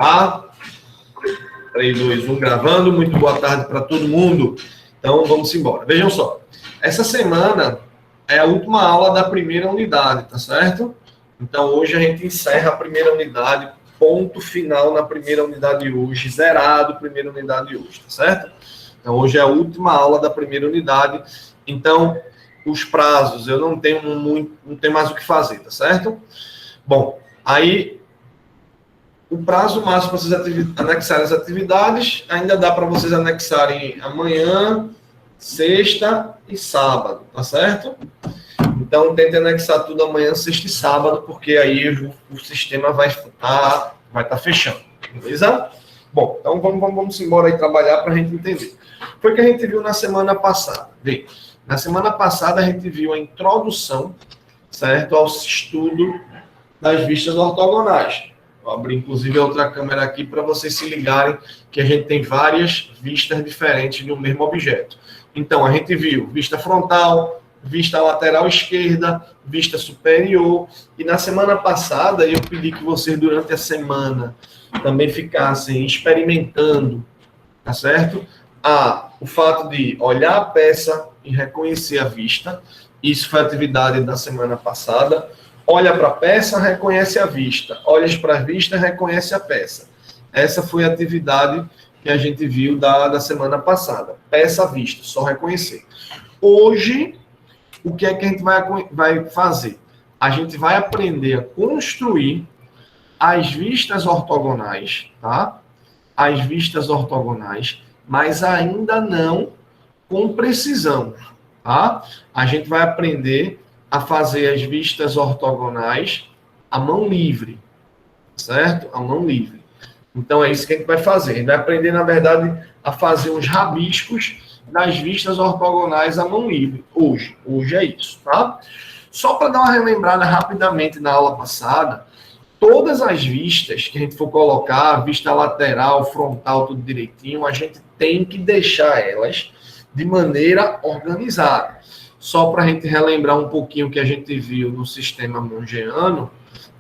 Tá? 3, 2, 1, gravando. Muito boa tarde para todo mundo. Então, vamos embora. Vejam só. Essa semana é a última aula da primeira unidade, tá certo? Então, hoje a gente encerra a primeira unidade, ponto final na primeira unidade hoje, zerado primeira unidade hoje, tá certo? Então, hoje é a última aula da primeira unidade. Então, os prazos, eu não tenho mais o que fazer, tá certo? Bom, aí, o prazo máximo para vocês anexarem as atividades, ainda dá para vocês anexarem amanhã, sexta e sábado, tá certo? Então, tente anexar tudo amanhã, sexta e sábado, porque aí o sistema vai estar fechando, beleza? Bom, então vamos embora aí trabalhar para a gente entender. Foi o que a gente viu na semana passada. Vê, na semana passada a gente viu a introdução, certo, ao estudo das vistas ortogonais. Vou abrir, inclusive, a outra câmera aqui para vocês se ligarem que a gente tem várias vistas diferentes de um mesmo objeto. Então, a gente viu vista frontal, vista lateral esquerda, vista superior. E na semana passada, eu pedi que vocês, durante a semana, também ficassem experimentando, tá certo? O fato de olhar a peça e reconhecer a vista. Isso foi a atividade da semana passada. Olha para a peça, reconhece a vista. Olha para a vista, reconhece a peça. Essa foi a atividade que a gente viu da semana passada. Peça, vista, só reconhecer. Hoje, o que é que a gente vai fazer? A gente vai aprender a construir as vistas ortogonais, tá? As vistas ortogonais, mas ainda não com precisão, tá? A gente vai aprender a fazer as vistas ortogonais à mão livre, certo? À mão livre. Então, é isso que a gente vai fazer. A gente vai aprender, na verdade, a fazer uns rabiscos das vistas ortogonais à mão livre. Hoje é isso, tá? Só para dar uma relembrada rapidamente na aula passada, todas as vistas que a gente for colocar, vista lateral, frontal, tudo direitinho, a gente tem que deixar elas de maneira organizada. Só para a gente relembrar um pouquinho o que a gente viu no sistema mongeano,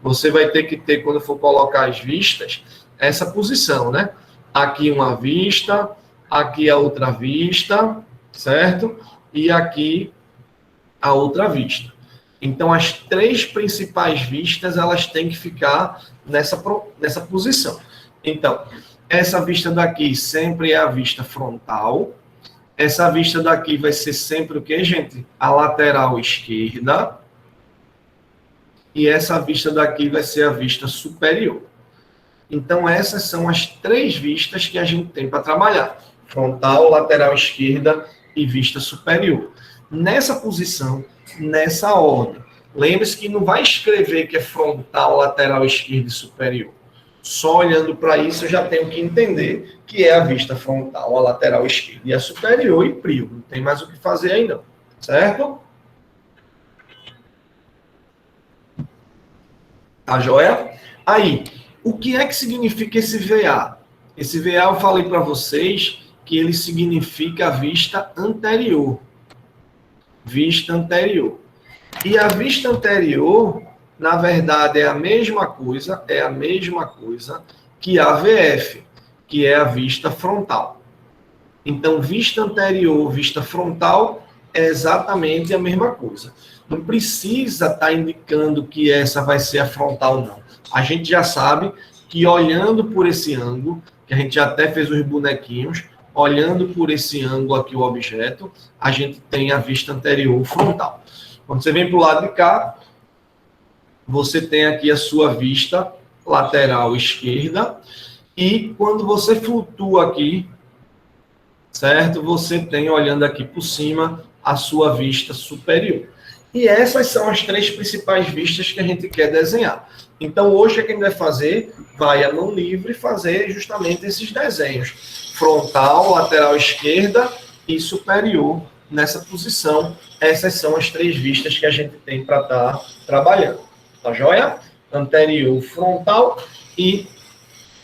você vai ter que ter, quando for colocar as vistas, essa posição, né? Aqui uma vista, aqui a outra vista, certo? E aqui a outra vista. Então, as três principais vistas, elas têm que ficar nessa posição. Então, essa vista daqui sempre é a vista frontal. Essa vista daqui vai ser sempre o quê, gente? A lateral esquerda. E essa vista daqui vai ser a vista superior. Então, essas são as três vistas que a gente tem para trabalhar. Frontal, lateral esquerda e vista superior. Nessa posição, nessa ordem. Lembre-se que não vai escrever que é frontal, lateral esquerda e superior. Só olhando para isso, eu já tenho que entender que é a vista frontal, a lateral esquerda e a superior e prio. Não tem mais o que fazer aí, não. Certo? Tá joia? Aí, o que é que significa esse VA? Esse VA eu falei para vocês que ele significa a vista anterior. Vista anterior. E a vista anterior, na verdade, é a mesma coisa que a VF, que é a vista frontal. Então, vista anterior, vista frontal, é exatamente a mesma coisa. Não precisa estar indicando que essa vai ser a frontal, não. A gente já sabe que olhando por esse ângulo, que a gente já até fez os bonequinhos, olhando por esse ângulo aqui o objeto, a gente tem a vista anterior frontal. Quando você vem para o lado de cá, você tem aqui a sua vista lateral esquerda. E quando você flutua aqui, certo? Você tem, olhando aqui por cima, a sua vista superior. E essas são as três principais vistas que a gente quer desenhar. Então, hoje, o que a gente vai fazer? Vai à mão livre fazer justamente esses desenhos. Frontal, lateral esquerda e superior nessa posição. Essas são as três vistas que a gente tem para estar trabalhando. Tá joia? Anterior, frontal e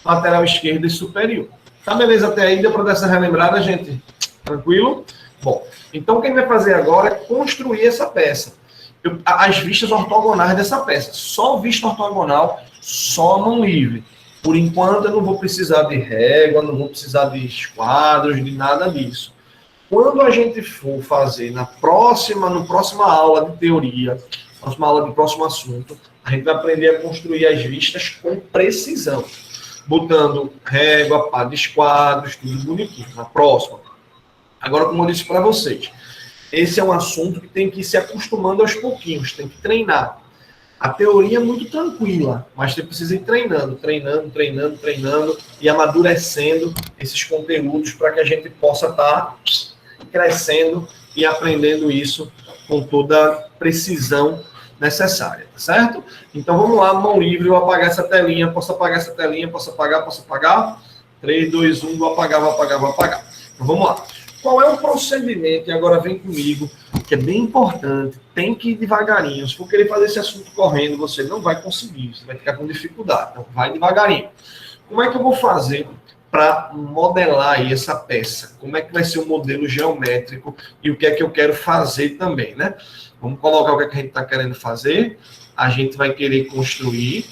lateral esquerda e superior. Tá beleza até aí? Deu para dar essa relembrada, gente? Tranquilo? Bom, então o que a gente vai fazer agora é construir essa peça. As vistas ortogonais dessa peça. Só vista ortogonal, só mão livre. Por enquanto, eu não vou precisar de régua, não vou precisar de esquadros, de nada disso. Quando a gente for fazer no próxima aula de teoria, próxima aula de próximo assunto, a gente vai aprender a construir as vistas com precisão, botando régua, pá de esquadros, tudo bonitinho. Na próxima. Agora, como eu disse para vocês, esse é um assunto que tem que ir se acostumando aos pouquinhos, tem que treinar. A teoria é muito tranquila, mas você precisa ir treinando, e amadurecendo esses conteúdos para que a gente possa estar crescendo e aprendendo isso com toda a precisão necessária, tá certo? Então vamos lá, mão livre, vou apagar essa telinha, posso apagar essa telinha, posso apagar? 3, 2, 1, vou apagar. Então vamos lá. Qual é o procedimento? E agora vem comigo, que é bem importante, tem que ir devagarinho. Se for querer fazer esse assunto correndo, você não vai conseguir, você vai ficar com dificuldade. Então vai devagarinho. Como é que eu vou fazer para modelar aí essa peça? Como é que vai ser o modelo geométrico e o que é que eu quero fazer também, né? Vamos colocar o que é que a gente está querendo fazer. A gente vai querer construir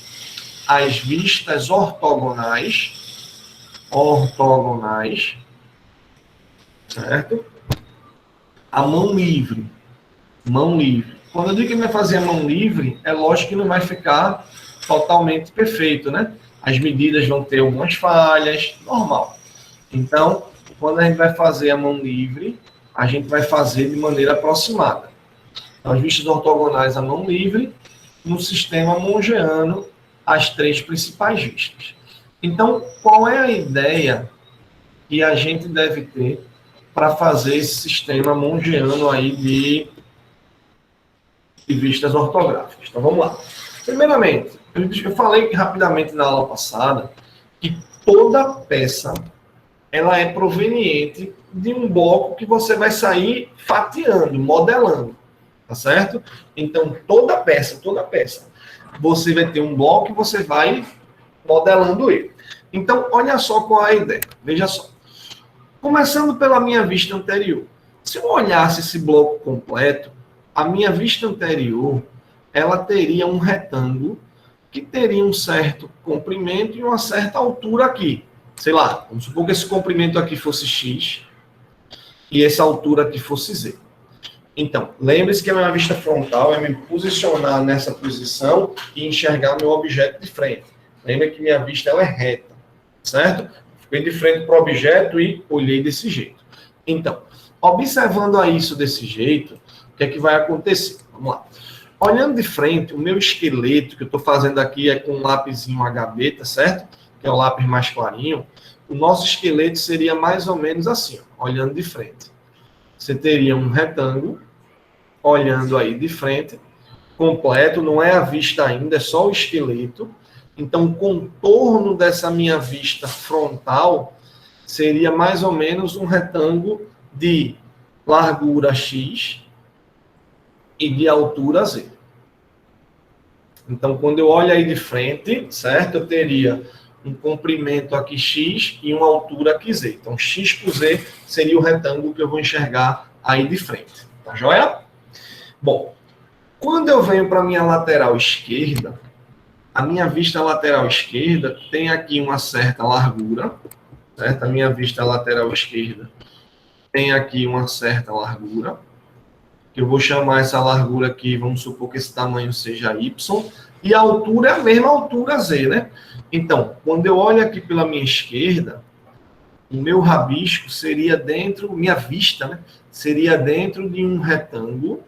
as vistas ortogonais, certo? A mão livre. Quando eu digo que vai fazer a mão livre, é lógico que não vai ficar totalmente perfeito, né? As medidas vão ter algumas falhas, normal. Então, quando a gente vai fazer a mão livre, a gente vai fazer de maneira aproximada. Então, as vistas ortogonais à mão livre, no sistema mongeano, as 3 principais vistas. Então, qual é a ideia que a gente deve ter para fazer esse sistema mongeano aí de vistas ortográficas? Então, vamos lá. Primeiramente, eu falei rapidamente na aula passada que toda peça ela é proveniente de um bloco que você vai sair fatiando, modelando, tá certo? Então, toda peça, você vai ter um bloco e você vai modelando ele. Então, olha só qual é a ideia. Veja só. Começando pela minha vista anterior. Se eu olhasse esse bloco completo, a minha vista anterior, ela teria um retângulo que teria um certo comprimento e uma certa altura aqui. Sei lá, vamos supor que esse comprimento aqui fosse X e essa altura aqui fosse Z. Então, lembre-se que a minha vista frontal é me posicionar nessa posição e enxergar meu objeto de frente. Lembre que minha vista ela é reta, certo? Fiquei de frente para o objeto e olhei desse jeito. Então, observando a isso desse jeito, o que é que vai acontecer? Vamos lá. Olhando de frente, o meu esqueleto que eu estou fazendo aqui é com um lápisinho HB, tá certo? Que é o lápis mais clarinho. O nosso esqueleto seria mais ou menos assim, ó, olhando de frente. Você teria um retângulo, olhando aí de frente, completo, não é a vista ainda, é só o esqueleto. Então, o contorno dessa minha vista frontal seria mais ou menos um retângulo de largura X e de altura Z. Então, quando eu olho aí de frente, certo? Eu teria um comprimento aqui X e uma altura aqui Z. Então, X por Z seria o retângulo que eu vou enxergar aí de frente. Tá joia? Bom, quando eu venho para a minha lateral esquerda, a minha vista lateral esquerda tem aqui uma certa largura, certo? A minha vista lateral esquerda tem aqui uma certa largura, que eu vou chamar essa largura aqui, vamos supor que esse tamanho seja Y, e a altura é a mesma altura Z, né? Então, quando eu olho aqui pela minha esquerda, o meu rabisco seria dentro, minha vista, né? Seria dentro de um retângulo,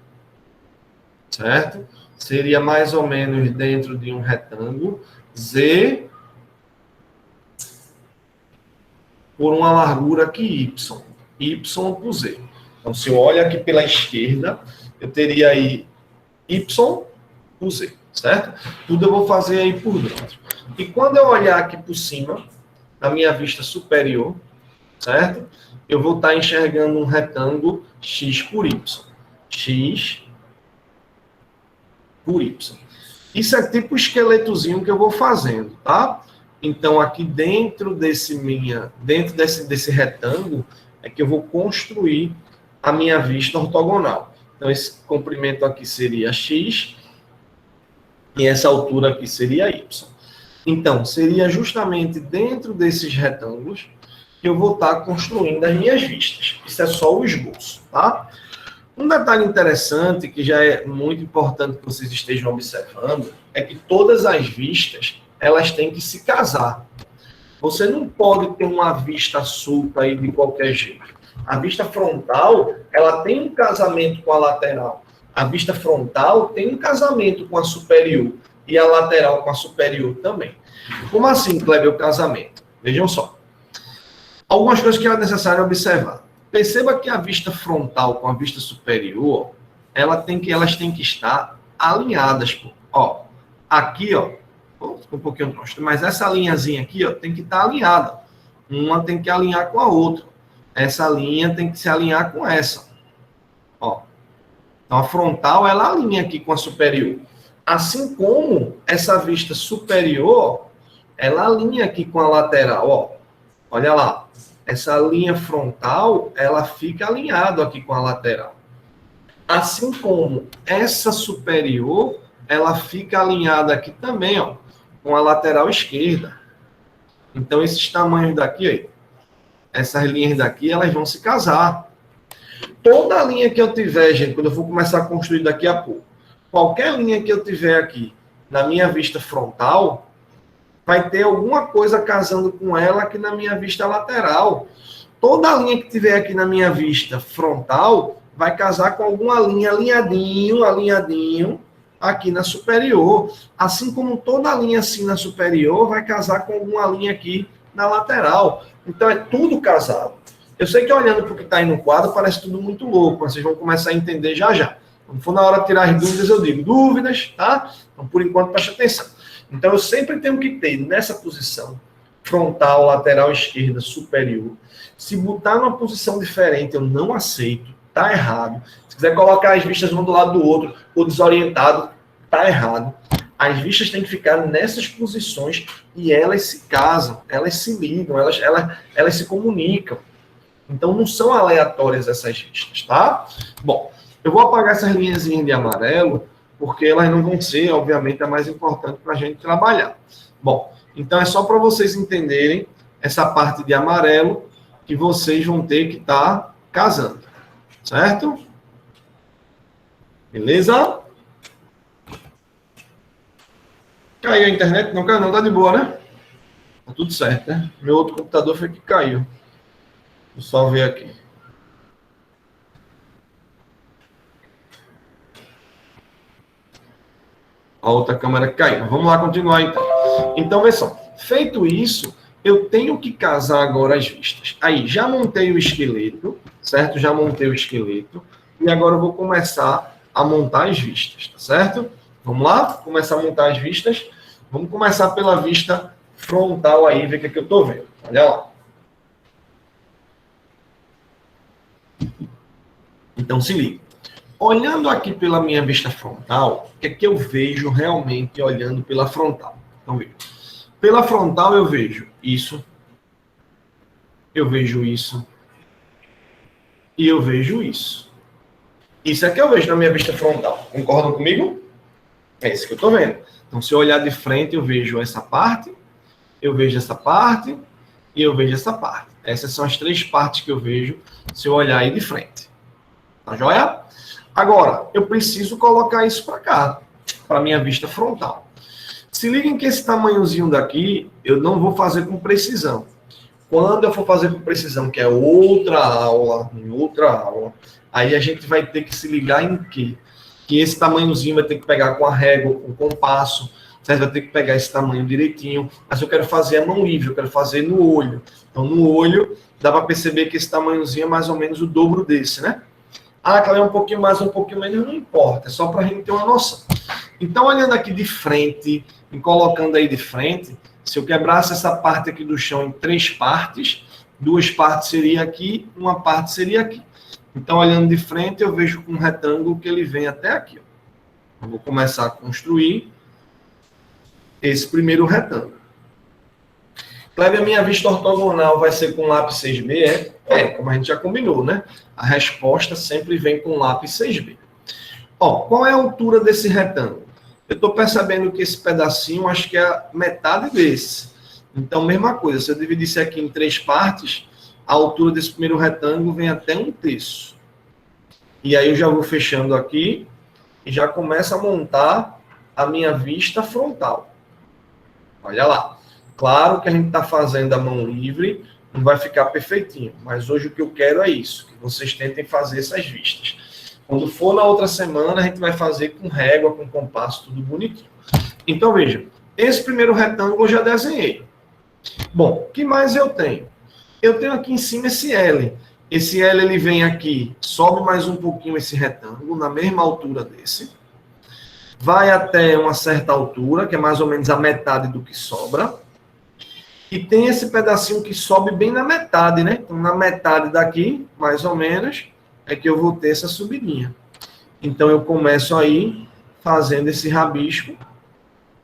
certo? Seria mais ou menos dentro de um retângulo, Z por uma largura aqui, Y por Z. Então, se eu olho aqui pela esquerda, eu teria aí Y por Z, certo? Tudo eu vou fazer aí por dentro. E quando eu olhar aqui por cima, na minha vista superior, certo? Eu vou estar enxergando um retângulo X por Y. X por Y. Isso é tipo o esqueletozinho que eu vou fazendo, tá? Então, aqui dentro desse retângulo, é que eu vou construir a minha vista ortogonal. Então, esse comprimento aqui seria X e essa altura aqui seria Y. Então, seria justamente dentro desses retângulos que eu vou estar construindo as minhas vistas. Isso é só o esboço, tá? Um detalhe interessante, que já é muito importante que vocês estejam observando, é que todas as vistas, elas têm que se casar. Você não pode ter uma vista solta aí de qualquer jeito. A vista frontal, ela tem um casamento com a lateral. A vista frontal tem um casamento com a superior. E a lateral com a superior também. Como assim, Kleber, o casamento? Vejam só. Algumas coisas que é necessário observar. Perceba que a vista frontal com a vista superior, elas têm que estar alinhadas. Pô. Ó, aqui, ó, um pouquinho longe, mas essa linhazinha aqui, ó, tem que estar alinhada. Uma tem que alinhar com a outra. Essa linha tem que se alinhar com essa. Ó. Então, a frontal, ela alinha aqui com a superior. Assim como essa vista superior, ela alinha aqui com a lateral, ó. Olha lá. Essa linha frontal, ela fica alinhada aqui com a lateral. Assim como essa superior, ela fica alinhada aqui também, ó, com a lateral esquerda. Então, esses tamanhos daqui, aí, essas linhas daqui, elas vão se casar. Toda linha que eu tiver, gente, quando eu for começar a construir daqui a pouco, qualquer linha que eu tiver aqui na minha vista frontal, vai ter alguma coisa casando com ela aqui na minha vista lateral. Toda linha que tiver aqui na minha vista frontal vai casar com alguma linha alinhadinho aqui na superior. Assim como toda linha assim na superior vai casar com alguma linha aqui na lateral. Então é tudo casado. Eu sei que olhando para o que está aí no quadro parece tudo muito louco, mas vocês vão começar a entender já já. Quando for na hora de tirar as dúvidas, eu digo dúvidas, tá? Então, por enquanto, preste atenção. Então, eu sempre tenho que ter nessa posição, frontal, lateral esquerda, superior. Se botar numa posição diferente, eu não aceito, tá errado. Se quiser colocar as vistas um do lado do outro, ou desorientado, tá errado. As vistas têm que ficar nessas posições e elas se casam, elas se ligam, elas se comunicam. Então, não são aleatórias essas vistas, tá? Bom, eu vou apagar essas linhazinhas de amarelo, porque elas não vão ser, obviamente, a mais importante para a gente trabalhar. Bom, então é só para vocês entenderem essa parte de amarelo que vocês vão ter que estar casando, certo? Beleza? Caiu a internet? Não caiu não, tá de boa, né? Tá tudo certo, né? Meu outro computador foi que caiu. Vou só ver aqui. A outra câmera caiu. Vamos lá continuar então. Então, vê só. Feito isso, eu tenho que casar agora as vistas. Aí, já montei o esqueleto, certo? Já montei o esqueleto. E agora eu vou começar a montar as vistas, tá certo? Vamos lá? Começar a montar as vistas. Vamos começar pela vista frontal aí, ver o que eu estou vendo. Olha lá. Então, se liga. Olhando aqui pela minha vista frontal, o que é que eu vejo realmente olhando pela frontal? Então, veja. Pela frontal, eu vejo isso, eu vejo isso, e eu vejo isso. Isso é que eu vejo na minha vista frontal. Concordam comigo? É isso que eu estou vendo. Então, se eu olhar de frente, eu vejo essa parte, eu vejo essa parte, e eu vejo essa parte. Essas são as três partes que eu vejo se eu olhar aí de frente. Tá joia? Agora, eu preciso colocar isso para cá, para minha vista frontal. Se liguem que esse tamanhozinho daqui, eu não vou fazer com precisão. Quando eu for fazer com precisão, que é outra aula, aí a gente vai ter que se ligar em quê? Que esse tamanhozinho vai ter que pegar com a régua, com o compasso, certo? Vai ter que pegar esse tamanho direitinho, mas eu quero fazer a mão livre, eu quero fazer no olho. Então, no olho, dá para perceber que esse tamanhozinho é mais ou menos o dobro desse, né? Ah, claro, é um pouquinho mais, um pouquinho menos, não importa. É só para a gente ter uma noção. Então, olhando aqui de frente e colocando aí de frente, se eu quebrasse essa parte aqui do chão em três partes, duas partes seria aqui, uma parte seria aqui. Então, olhando de frente, eu vejo com um retângulo que ele vem até aqui. Eu vou começar a construir esse primeiro retângulo. Kleber, a minha vista ortogonal vai ser com lápis 6B? Como a gente já combinou, né? A resposta sempre vem com lápis 6B. Ó, qual é a altura desse retângulo? eu estou percebendo que esse pedacinho, acho que é a metade desse. Então, mesma coisa, se eu dividisse aqui em 3 partes, a altura desse primeiro retângulo vem até 1/3. E aí eu já vou fechando aqui e já começo a montar a minha vista frontal. Olha lá. Claro que a gente está fazendo a mão livre, não vai ficar perfeitinho, mas hoje o que eu quero é isso, que vocês tentem fazer essas vistas. Quando for na outra semana, a gente vai fazer com régua, com compasso, tudo bonitinho. Então, veja, esse primeiro retângulo eu já desenhei. Bom, o que mais eu tenho? Eu tenho aqui em cima esse L. Esse L, ele vem aqui, sobe mais um pouquinho esse retângulo, na mesma altura desse. Vai até uma certa altura, que é mais ou menos a metade do que sobra. E tem esse pedacinho que sobe bem na metade, né? Então, na metade daqui, mais ou menos, é que eu vou ter essa subidinha. Então, eu começo aí fazendo esse rabisco.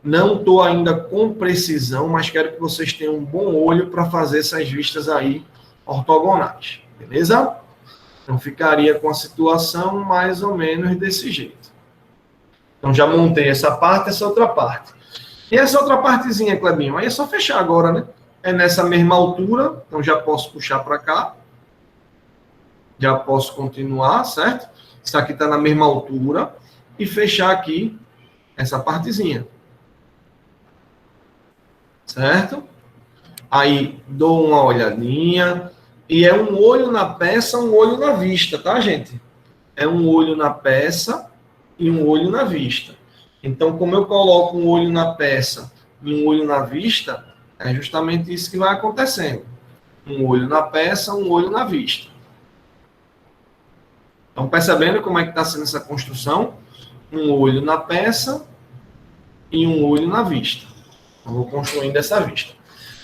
Não estou ainda com precisão, mas quero que vocês tenham um bom olho para fazer essas vistas aí ortogonais. Beleza? Então, ficaria com a situação mais ou menos desse jeito. Então, já montei essa parte, essa outra parte. E essa outra partezinha, Clebinho, aí é só fechar agora, né? É nessa mesma altura, então já posso puxar para cá. Já posso continuar, certo? Isso aqui está na mesma altura. E fechar aqui essa partezinha. Certo? Aí dou uma olhadinha. E é um olho na peça, um olho na vista, tá, gente? É um olho na peça e um olho na vista. Então, como eu coloco um olho na peça e um olho na vista, é justamente isso que vai acontecendo. Um olho na peça, um olho na vista. Estão percebendo como é que está sendo essa construção? Um olho na peça e um olho na vista. Eu vou construindo essa vista.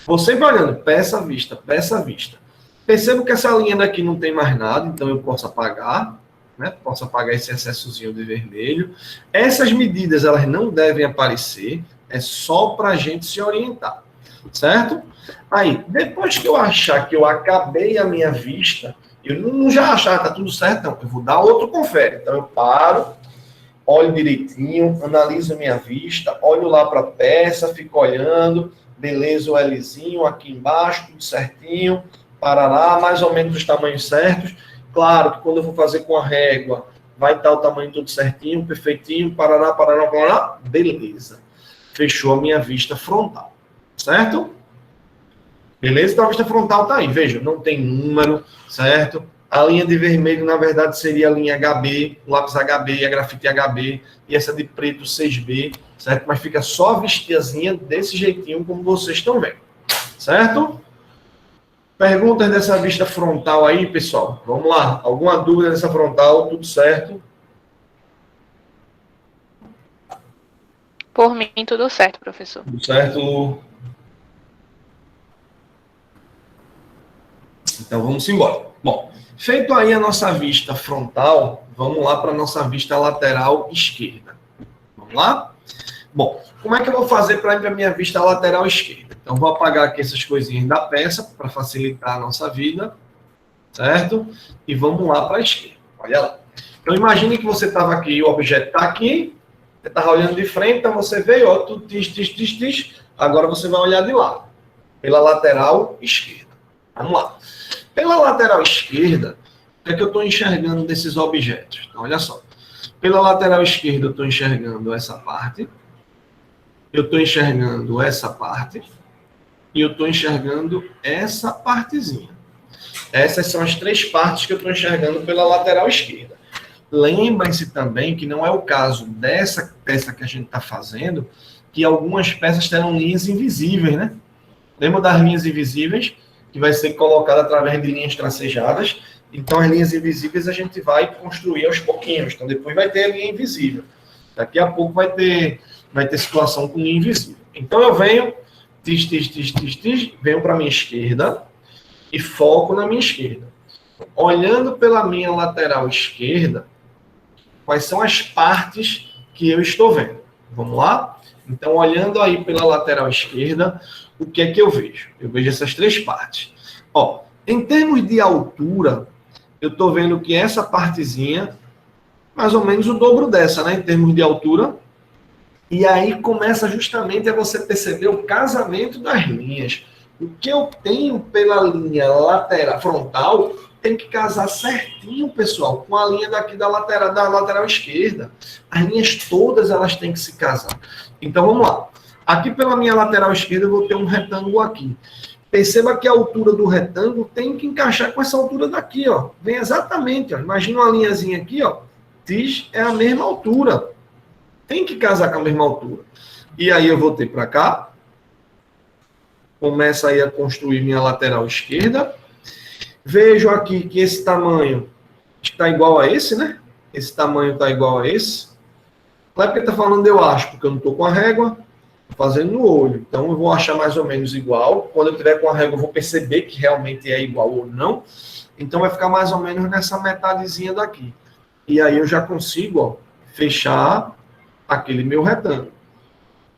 Vou sempre olhando peça, vista, peça, vista. Percebo que essa linha daqui não tem mais nada, então eu posso apagar, né? Posso apagar esse excessozinho de vermelho. Essas medidas, elas não devem aparecer, é só para a gente se orientar, certo? Aí, depois que eu achar que eu acabei a minha vista, eu não já achar que está tudo certo, não. Eu vou dar outro confere. Então, eu paro, olho direitinho, analiso a minha vista, olho lá para a peça, fico olhando, beleza, o Lzinho aqui embaixo, tudo certinho, parará, mais ou menos os tamanhos certos. Claro que quando eu for fazer com a régua, vai estar o tamanho todo certinho, perfeitinho, parará, parará, parará, beleza. Fechou a minha vista frontal, certo? Beleza? Então a vista frontal tá aí, veja, não tem número, certo? A linha de vermelho, na verdade, seria a linha HB, o lápis HB, a grafite HB, e essa de preto 6B, certo? Mas fica só a vistiazinha desse jeitinho, como vocês estão vendo, certo? Perguntas dessa vista frontal aí, pessoal? Vamos lá. Alguma dúvida dessa frontal? Tudo certo? Por mim, tudo certo, professor. Tudo certo, Lu? Então, vamos embora. Bom, feito aí a nossa vista frontal, vamos lá para a nossa vista lateral esquerda. Vamos lá? Bom, como é que eu vou fazer para ir para a minha vista lateral esquerda? Então, vou apagar aqui essas coisinhas da peça para facilitar a nossa vida, certo? E vamos lá para a esquerda. Olha lá. Então, imagine que você estava aqui, o objeto está aqui, você estava olhando de frente, então você veio, ó, tudo tis. Agora você vai olhar de lado, pela lateral esquerda. Vamos lá. Pela lateral esquerda, o que é que eu estou enxergando desses objetos? Então, olha só. Pela lateral esquerda, eu estou enxergando essa parte. Eu estou enxergando essa parte. E eu estou enxergando essa partezinha. Essas são as 3 partes que eu estou enxergando pela lateral esquerda. Lembrem-se também que não é o caso dessa peça que a gente está fazendo, que algumas peças terão linhas invisíveis, né? Lembra das linhas invisíveis? Que vai ser colocada através de linhas tracejadas. Então, as linhas invisíveis a gente vai construir aos pouquinhos. Então, depois vai ter a linha invisível. Daqui a pouco vai ter situação com linha invisível. Então, eu venho, venho para a minha esquerda e foco na minha esquerda. Olhando pela minha lateral esquerda, quais são as partes que eu estou vendo? Vamos lá? Então, olhando aí pela lateral esquerda, o que é que eu vejo? Eu vejo essas 3 partes. Ó, em termos de altura, eu estou vendo que essa partezinha, mais ou menos o dobro dessa, né? Em termos de altura. E aí começa justamente a você perceber o casamento das linhas. O que eu tenho pela linha lateral frontal tem que casar certinho, pessoal, com a linha daqui da lateral esquerda. As linhas todas elas têm que se casar. Então vamos lá. Aqui pela minha lateral esquerda eu vou ter um retângulo aqui. Perceba que a altura do retângulo tem que encaixar com essa altura daqui, ó. Vem exatamente, ó. Imagina uma linhazinha aqui, ó. Tis é a mesma altura. Tem que casar com a mesma altura. E aí eu voltei para cá. Começa aí a construir minha lateral esquerda. Vejo aqui que esse tamanho está igual a esse, né? Esse tamanho está igual a esse. Não é porque está falando eu acho, porque eu não estou com a régua. Fazendo no olho. Então, eu vou achar mais ou menos igual. Quando eu tiver com a régua, eu vou perceber que realmente é igual ou não. Então, vai ficar mais ou menos nessa metadezinha daqui. E aí, eu já consigo, ó, fechar aquele meu retângulo.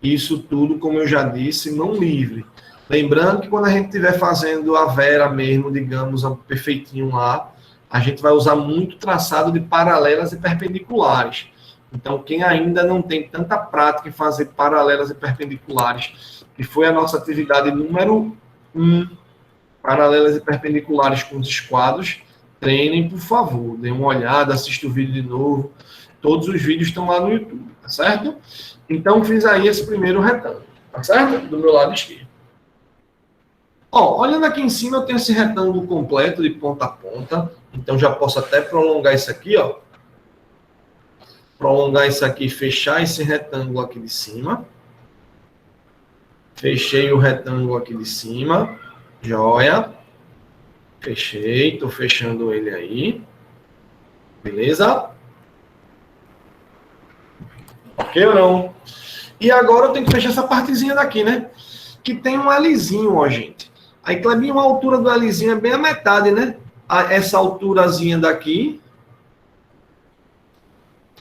Isso tudo, como eu já disse, mão livre. Lembrando que quando a gente estiver fazendo a vera mesmo, digamos, perfeitinho lá, a gente vai usar muito traçado de paralelas e perpendiculares. Então, quem ainda não tem tanta prática em fazer paralelas e perpendiculares, que foi a nossa atividade número 1, paralelas e perpendiculares com os esquadros, treinem, por favor. Deem uma olhada, assistam o vídeo de novo. Todos os vídeos estão lá no YouTube, tá certo? Então, fiz aí esse primeiro retângulo, tá certo? Do meu lado esquerdo. Ó, olhando aqui em cima, eu tenho esse retângulo completo de ponta a ponta. Então, já posso até prolongar isso aqui, ó. Prolongar isso aqui, fechar esse retângulo aqui de cima. Fechei o retângulo aqui de cima. Joia. Fechei, estou fechando ele aí. Beleza? Ok ou não? E agora eu tenho que fechar essa partezinha daqui, né? Que tem um Lzinho, ó, gente. Aí, Clebinho, a altura do Lzinho é bem a metade, né? Essa alturazinha daqui.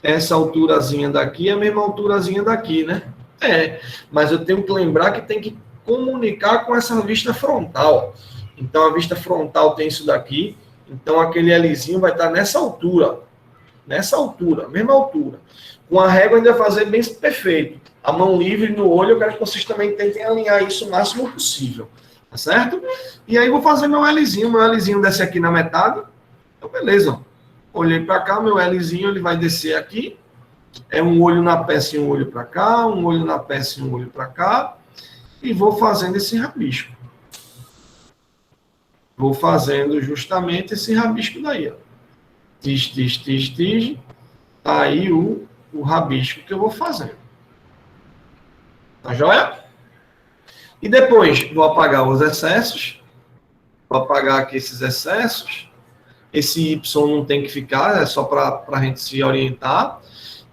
Essa alturazinha daqui é a mesma alturazinha daqui, né? É, mas eu tenho que lembrar que tem que comunicar com essa vista frontal. Então, a vista frontal tem isso daqui. Então, aquele Lzinho vai estar nessa altura. Nessa altura, mesma altura. Com a régua ainda fazer bem perfeito. A mão livre no olho, eu quero que vocês também tentem alinhar isso o máximo possível. Tá certo? E aí, vou fazer meu Lzinho. Meu Lzinho desce aqui na metade. Então, beleza, ó. Olhei para cá, meu Lzinho ele vai descer aqui. É um olho na peça e um olho para cá, um olho na peça e um olho para cá. E vou fazendo esse rabisco. Vou fazendo justamente esse rabisco daí, ó. Tis, tis, tis, tis. Tá aí o rabisco que eu vou fazendo. Tá joia? E depois vou apagar os excessos. Vou apagar aqui esses excessos. Esse Y não tem que ficar, é só para a gente se orientar.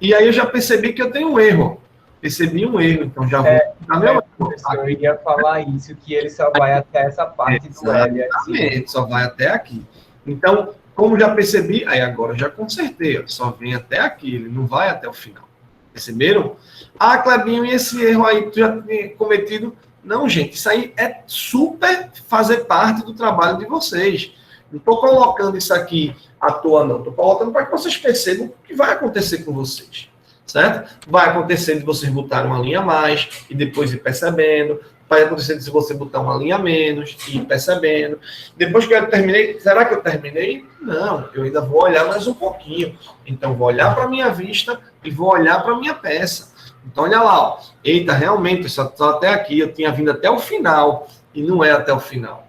E aí eu já percebi que eu tenho um erro. Percebi um erro, então já vou... Eu ia falar isso, que ele só vai até essa parte do L. Exatamente, só vai até aqui. Então, como já percebi, aí agora já consertei, ó, só vem até aqui, ele não vai até o final. Perceberam? Ah, Clebinho, e esse erro aí tu já tinha cometido? Não, gente, isso aí é super fazer parte do trabalho de vocês. Não estou colocando isso aqui à toa, não. Estou colocando para que vocês percebam o que vai acontecer com vocês. Certo? Vai acontecer de vocês botarem uma linha a mais e depois ir percebendo. Vai acontecer de você botar uma linha a menos e ir percebendo. Depois que eu terminei, será que eu terminei? Não, eu ainda vou olhar mais um pouquinho. Então, vou olhar para a minha vista e vou olhar para a minha peça. Então, olha lá. Ó. Eita, realmente, só estou até aqui. Eu tinha vindo até o final e não é até o final.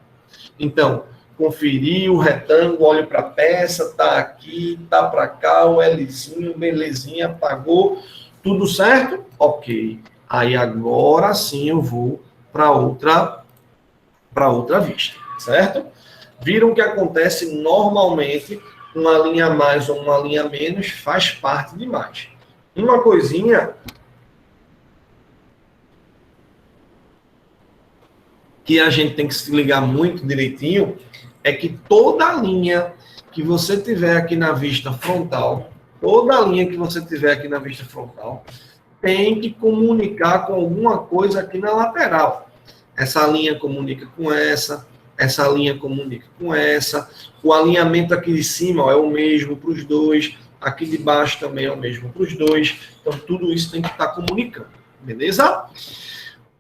Então, conferir o retângulo, olho para a peça, tá aqui, tá para cá, o Lzinho, belezinha, apagou, tudo certo? Ok. Aí agora sim eu vou para outra vista, certo? Viram que acontece normalmente, uma linha a mais ou uma linha a menos faz parte de mais. Uma coisinha que a gente tem que se ligar muito direitinho é que toda linha que você tiver aqui na vista frontal, tem que comunicar com alguma coisa aqui na lateral. Essa linha comunica com essa linha comunica com essa, o alinhamento aqui de cima ó, é o mesmo para os dois, aqui de baixo também é o mesmo para os dois. Então, tudo isso tem que estar comunicando, beleza?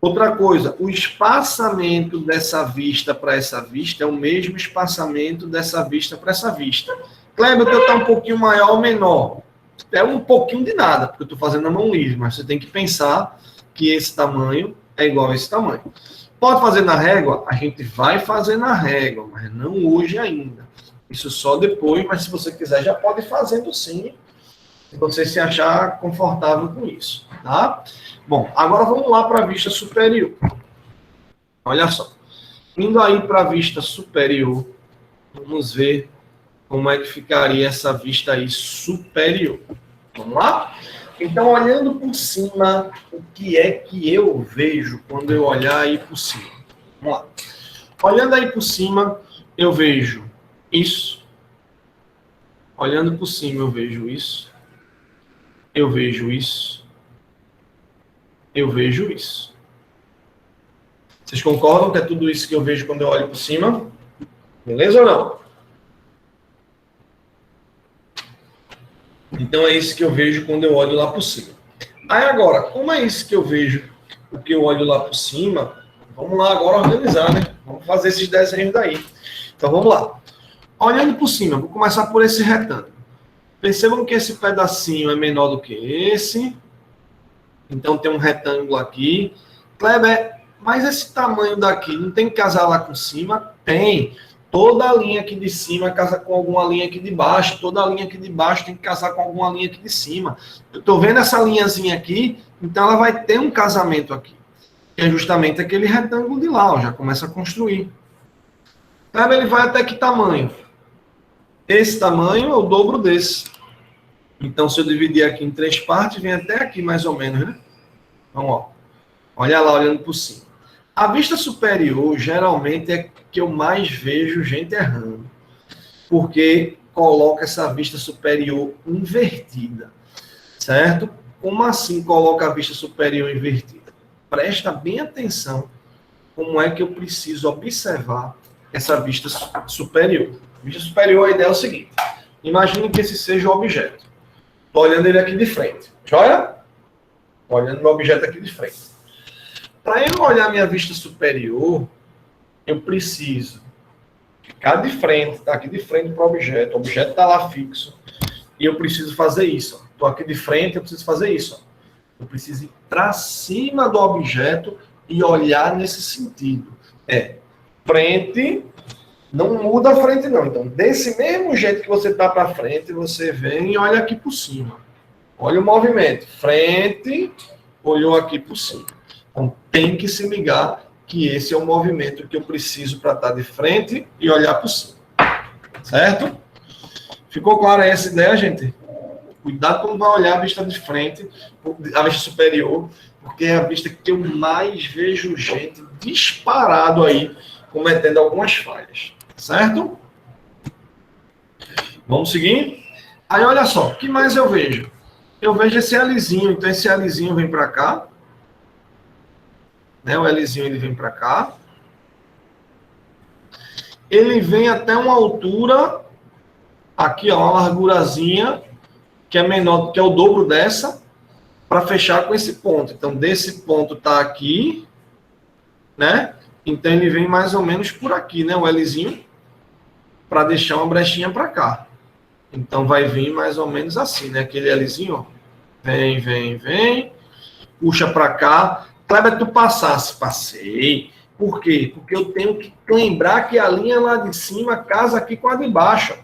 Outra coisa, o espaçamento dessa vista para essa vista é o mesmo espaçamento dessa vista para essa vista. Kleber, o teu está um pouquinho maior ou menor? É um pouquinho de nada, porque eu estou fazendo a mão livre, mas você tem que pensar que esse tamanho é igual a esse tamanho. Pode fazer na régua? A gente vai fazer na régua, mas não hoje ainda. Isso só depois, mas se você quiser já pode ir fazendo sim, se você se achar confortável com isso, tá? Bom, agora vamos lá para a vista superior. Olha só. Indo aí para a vista superior, vamos ver como é que ficaria essa vista aí superior. Vamos lá? Então, olhando por cima, o que é que eu vejo quando eu olhar aí por cima? Vamos lá. Olhando aí por cima, eu vejo isso. Olhando por cima, eu vejo isso. Eu vejo isso. Eu vejo isso. Vocês concordam que é tudo isso que eu vejo quando eu olho por cima? Beleza ou não? Então é isso que eu vejo quando eu olho lá por cima. Aí agora, como é isso que eu vejo o que eu olho lá por cima? Vamos lá agora organizar, né? Vamos fazer esses desenhos daí. Então vamos lá. Olhando por cima, vou começar por esse retângulo. Percebam que esse pedacinho é menor do que esse. Então tem um retângulo aqui. Kleber, mas esse tamanho daqui não tem que casar lá com cima? Tem. Toda a linha aqui de cima casa com alguma linha aqui de baixo. Toda a linha aqui de baixo tem que casar com alguma linha aqui de cima. Eu estou vendo essa linhazinha aqui, então ela vai ter um casamento aqui. Que é justamente aquele retângulo de lá, ó, já começa a construir. Kleber, ele vai até que tamanho? Esse tamanho é o dobro desse. Então, se eu dividir aqui em 3 partes, vem até aqui mais ou menos, né? Então, ó, olha lá, olhando por cima. A vista superior, geralmente, é que eu mais vejo gente errando. Porque coloca essa vista superior invertida. Certo? Como assim coloca a vista superior invertida? Presta bem atenção como é que eu preciso observar essa vista superior. Vista superior, a ideia é o seguinte. Imagine que esse seja o objeto. Estou olhando ele aqui de frente. Joia? Olhando o objeto aqui de frente. Para eu olhar minha vista superior, eu preciso ficar de frente, tá aqui de frente para o objeto está lá fixo, e eu preciso fazer isso. Estou aqui de frente, eu preciso fazer isso. Eu preciso ir para cima do objeto e olhar nesse sentido. Frente, não muda a frente não. Então, desse mesmo jeito que você está para frente, você vem e olha aqui por cima. Olha o movimento. Frente, olhou aqui por cima. Então, tem que se ligar que esse é o movimento que eu preciso para estar de frente e olhar por cima. Certo? Ficou clara essa ideia, gente? Cuidado quando vai olhar a vista de frente, a vista superior, porque é a vista que eu mais vejo gente disparado aí, cometendo algumas falhas. Certo? Vamos seguir? Aí, olha só, o que mais eu vejo? Eu vejo esse Lzinho, então esse Lzinho vem para cá. Né? O Lzinho ele vem para cá. Ele vem até uma altura, aqui, ó, uma largurazinha, que é menor, que é o dobro dessa, para fechar com esse ponto. Então, desse ponto tá aqui, né? Então, ele vem mais ou menos por aqui, né? O Lzinho, para deixar uma brechinha para cá. Então, vai vir mais ou menos assim, né? Aquele Lzinho, ó. Vem, vem, vem. Puxa para cá. Kleber, tu passasse? Passei. Por quê? Porque eu tenho que lembrar que a linha lá de cima casa aqui com a de baixo.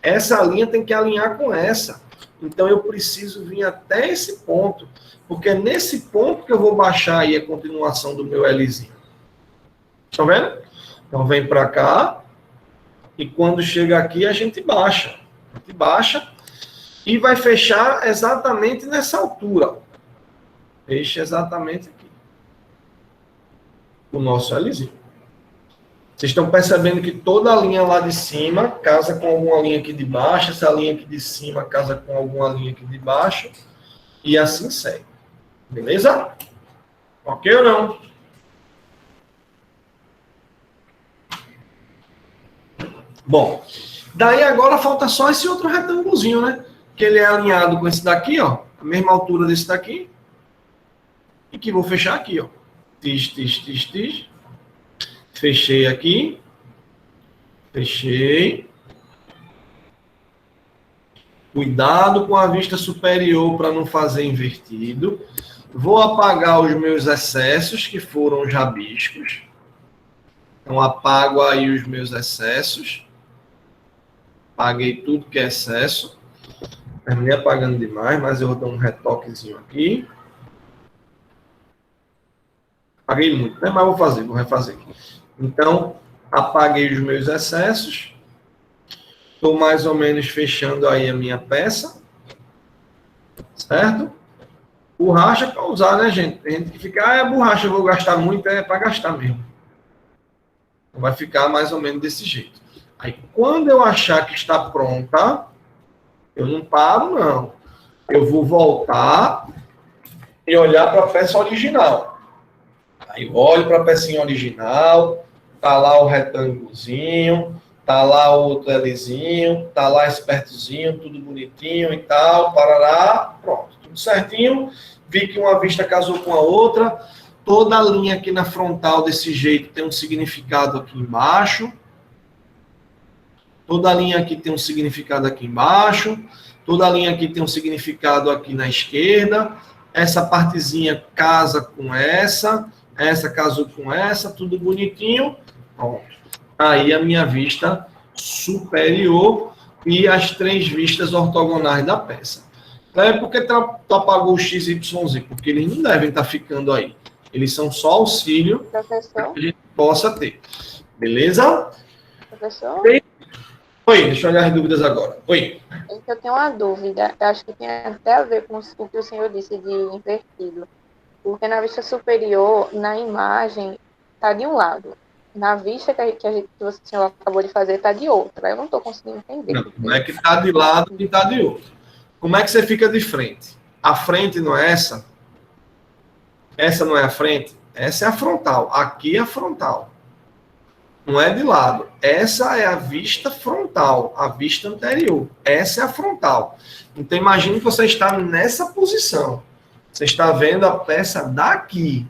Essa linha tem que alinhar com essa. Então, eu preciso vir até esse ponto. Porque é nesse ponto que eu vou baixar aí a continuação do meu Lzinho. Estão vendo? Então, vem para cá. E quando chega aqui, a gente baixa. A gente baixa. E vai fechar exatamente nessa altura. Fecha exatamente aqui. O nosso Lzinho. Vocês estão percebendo que toda a linha lá de cima casa com alguma linha aqui de baixo, essa linha aqui de cima casa com alguma linha aqui de baixo, e assim segue. Beleza? Ok ou não? Bom, daí agora falta só esse outro retângulozinho, né? que ele é alinhado com esse daqui, ó, a mesma altura desse daqui, e que vou fechar aqui, ó. Tis. Fechei aqui. Fechei. Cuidado com a vista superior para não fazer invertido. Vou apagar os meus excessos, que foram os rabiscos. Então, apago aí os meus excessos. Apaguei tudo que é excesso. Terminei apagando demais, mas eu vou dar um retoquezinho aqui. Apaguei muito, né? Mas vou refazer. Então, apaguei os meus excessos. Estou mais ou menos fechando aí a minha peça. Certo? Borracha para usar, né, gente? Tem gente que fica, é borracha, eu vou gastar muito, é para gastar mesmo. Então, vai ficar mais ou menos desse jeito. Aí, quando eu achar que está pronta, eu não paro, não. Eu vou voltar e olhar para a peça original. Aí, eu olho para a pecinha original, tá lá o retângulozinho, tá lá o outro Lzinho, tá lá espertozinho, tudo bonitinho e tal, parará, pronto, tudo certinho. Vi que uma vista casou com a outra. Toda a linha aqui na frontal desse jeito tem um significado aqui embaixo. Toda a linha aqui tem um significado aqui embaixo. Toda a linha aqui tem um significado aqui na esquerda. Essa partezinha casa com essa. Essa casou com essa. Tudo bonitinho. Pronto. Aí a minha vista superior e as 3 vistas ortogonais da peça. É porque tu apagou o X, Y, Z, porque eles não devem estar ficando aí. Eles são só auxílio para que a gente possa ter. Beleza? Professor? Oi, deixa eu olhar as dúvidas agora. Oi. Eu tenho uma dúvida, eu acho que tem até a ver com o que o senhor disse de invertido. Porque na vista superior, na imagem, está de um lado. Na vista que o senhor acabou de fazer, está de outro. Eu não estou conseguindo entender. Não é que está de lado e está de outro. Como é que você fica de frente? A frente não é essa? Essa não é a frente? Essa é a frontal. Aqui é a frontal. Não é de lado. Essa é a vista frontal, a vista anterior. Essa é a frontal. Então, imagine que você está nessa posição. Você está vendo a peça daqui.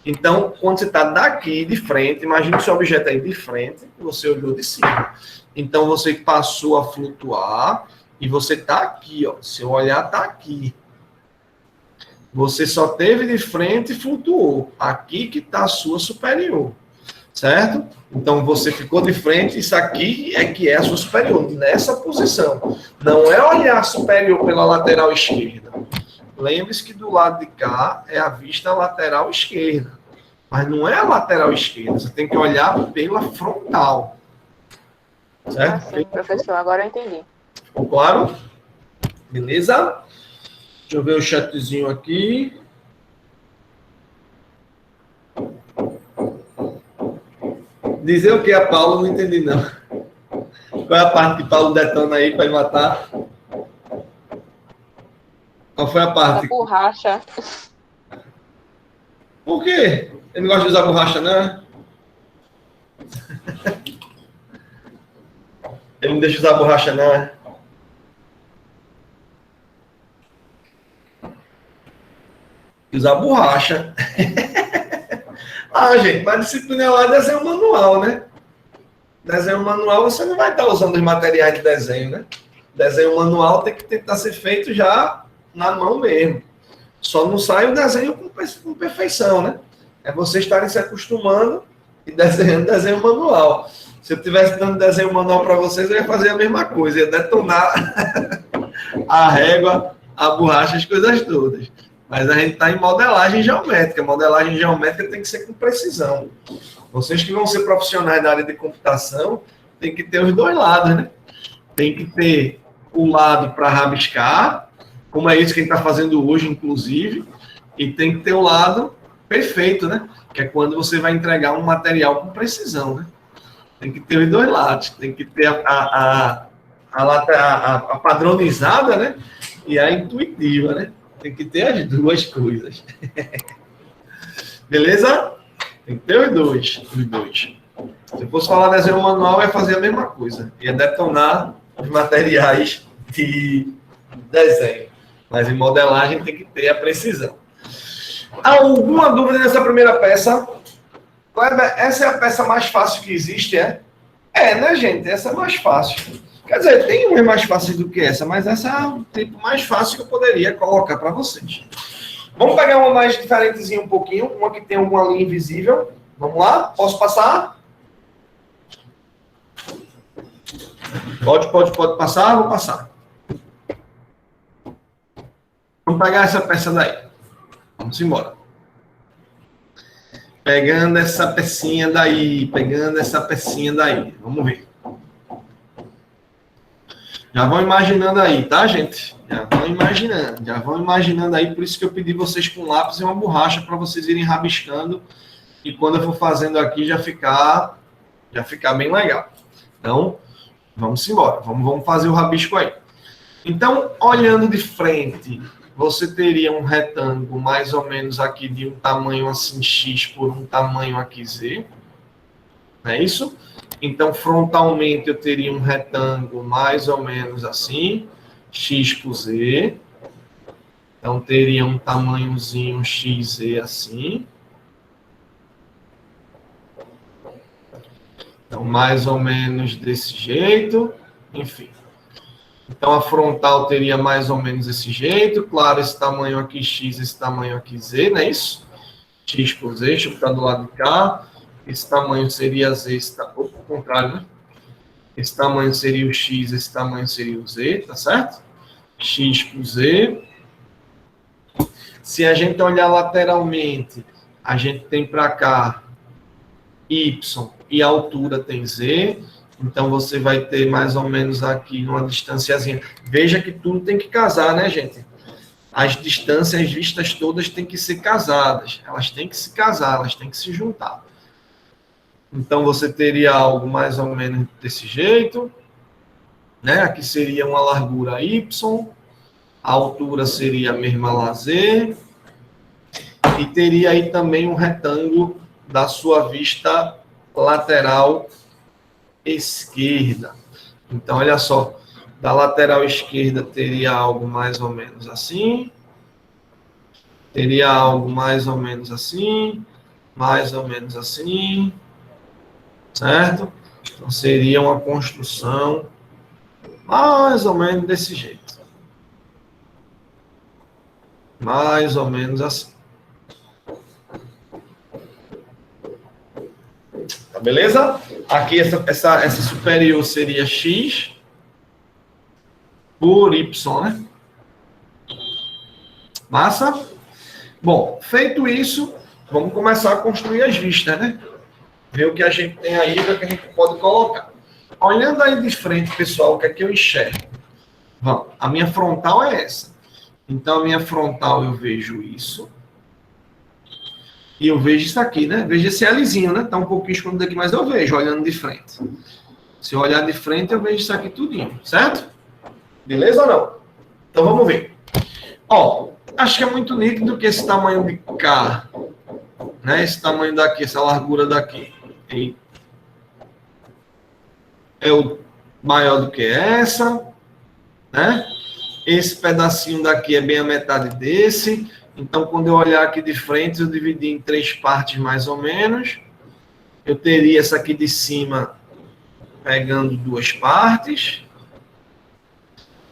Então, quando você está daqui, de frente, imagine que seu objeto aí de frente, e você olhou de cima. Então, você passou a flutuar e você está aqui, ó. Seu olhar está aqui. Você só teve de frente e flutuou. Aqui que está a sua superior. Certo? Então, você ficou de frente, isso aqui é que é a sua superior, nessa posição. Não é olhar superior pela lateral esquerda. Lembre-se que do lado de cá é a vista lateral esquerda. Mas não é a lateral esquerda, você tem que olhar pela frontal. Certo? Sim, professor, agora eu entendi. Ficou claro? Beleza? Deixa eu ver o chatzinho aqui. Dizer o que a Paulo, não entendi não. Qual é a parte que Paulo detona aí para matar? Qual foi a parte? A borracha. Por quê? Ele não gosta de usar borracha, não? Ele não deixa usar borracha, não? Usar borracha. Ah, gente, mas disciplina lá é desenho manual, né? Desenho manual você não vai estar usando os materiais de desenho, né? Desenho manual tem que tentar ser feito já na mão mesmo. Só não sai o desenho com perfeição, né? É vocês estarem se acostumando e desenhando desenho manual. Se eu estivesse dando desenho manual para vocês, eu ia fazer a mesma coisa, ia detonar a régua, a borracha, as coisas todas. Mas a gente está em modelagem geométrica. Modelagem geométrica tem que ser com precisão. Vocês que vão ser profissionais da área de computação, tem que ter os dois lados, né? Tem que ter o lado para rabiscar, como é isso que a gente está fazendo hoje, inclusive, e tem que ter o lado perfeito, né? Que é quando você vai entregar um material com precisão, né? Tem que ter os dois lados. Tem que ter a padronizada, né? E a intuitiva, né? Tem que ter as duas coisas. Beleza? Tem que ter os dois. Se eu fosse falar desenho manual, ia fazer a mesma coisa. Ia detonar os materiais de desenho. Mas em modelagem tem que ter a precisão. Alguma dúvida nessa primeira peça? Essa é a peça mais fácil que existe, é? É, né, gente? Essa é mais fácil. Quer dizer, tem umas mais fáceis do que essa, mas essa é o tipo mais fácil que eu poderia colocar para vocês. Vamos pegar uma mais diferentezinha um pouquinho, uma que tem alguma linha invisível. Vamos lá? Posso passar? Pode passar? Vou passar. Vamos pegar essa peça daí. Vamos embora. Pegando essa pecinha daí. Vamos ver. Já vão imaginando aí, tá, gente? Já vão imaginando aí. Por isso que eu pedi vocês com lápis e uma borracha para vocês irem rabiscando. E quando eu for fazendo aqui, já ficar bem legal. Então, vamos embora. Vamos fazer o rabisco aí. Então, olhando de frente, você teria um retângulo mais ou menos aqui de um tamanho assim X por um tamanho aqui Z. Não é isso? Então, frontalmente, eu teria um retângulo mais ou menos assim, X por Z. Então, teria um tamanhozinho XZ assim. Então, mais ou menos desse jeito. Enfim. Então, a frontal teria mais ou menos esse jeito. Claro, esse tamanho aqui X, esse tamanho aqui Z, não é isso? X por Z, deixa eu botar do lado de cá. Esse tamanho seria Z, ao contrário, né? Esse tamanho seria o X, esse tamanho seria o Z, tá certo? X por Z. Se a gente olhar lateralmente, a gente tem para cá Y e a altura tem Z. Então, você vai ter mais ou menos aqui numa distanciazinha. Veja que tudo tem que casar, né, gente? As distâncias, as vistas todas têm que ser casadas. Elas têm que se casar, elas têm que se juntar. Então, você teria algo mais ou menos desse jeito, né? Aqui seria uma largura Y, a altura seria a mesma lá Z, e teria aí também um retângulo da sua vista lateral esquerda. Então, olha só, da lateral esquerda teria algo mais ou menos assim, teria algo mais ou menos assim, certo? Então, seria uma construção mais ou menos desse jeito. Mais ou menos assim. Tá beleza? Aqui, essa superior seria X por Y, né? Massa? Bom, feito isso, vamos começar a construir as vistas, né? Ver o que a gente tem aí, o que a gente pode colocar. Olhando aí de frente, pessoal, o que é que eu enxergo? Vamos, a minha frontal é essa. Então, a minha frontal eu vejo isso. E eu vejo isso aqui, né? Vejo esse Lzinho, né? Tá um pouquinho escondido aqui, mas eu vejo, olhando de frente. Se eu olhar de frente, eu vejo isso aqui tudinho, certo? Beleza ou não? Então, vamos ver. Ó, acho que é muito nítido que esse tamanho de cá, né? Esse tamanho daqui, essa largura daqui, é o maior do que essa, né? Esse pedacinho daqui é bem a metade desse. Então, quando eu olhar aqui de frente, eu dividi em 3 partes mais ou menos. Eu teria essa aqui de cima pegando 2 partes.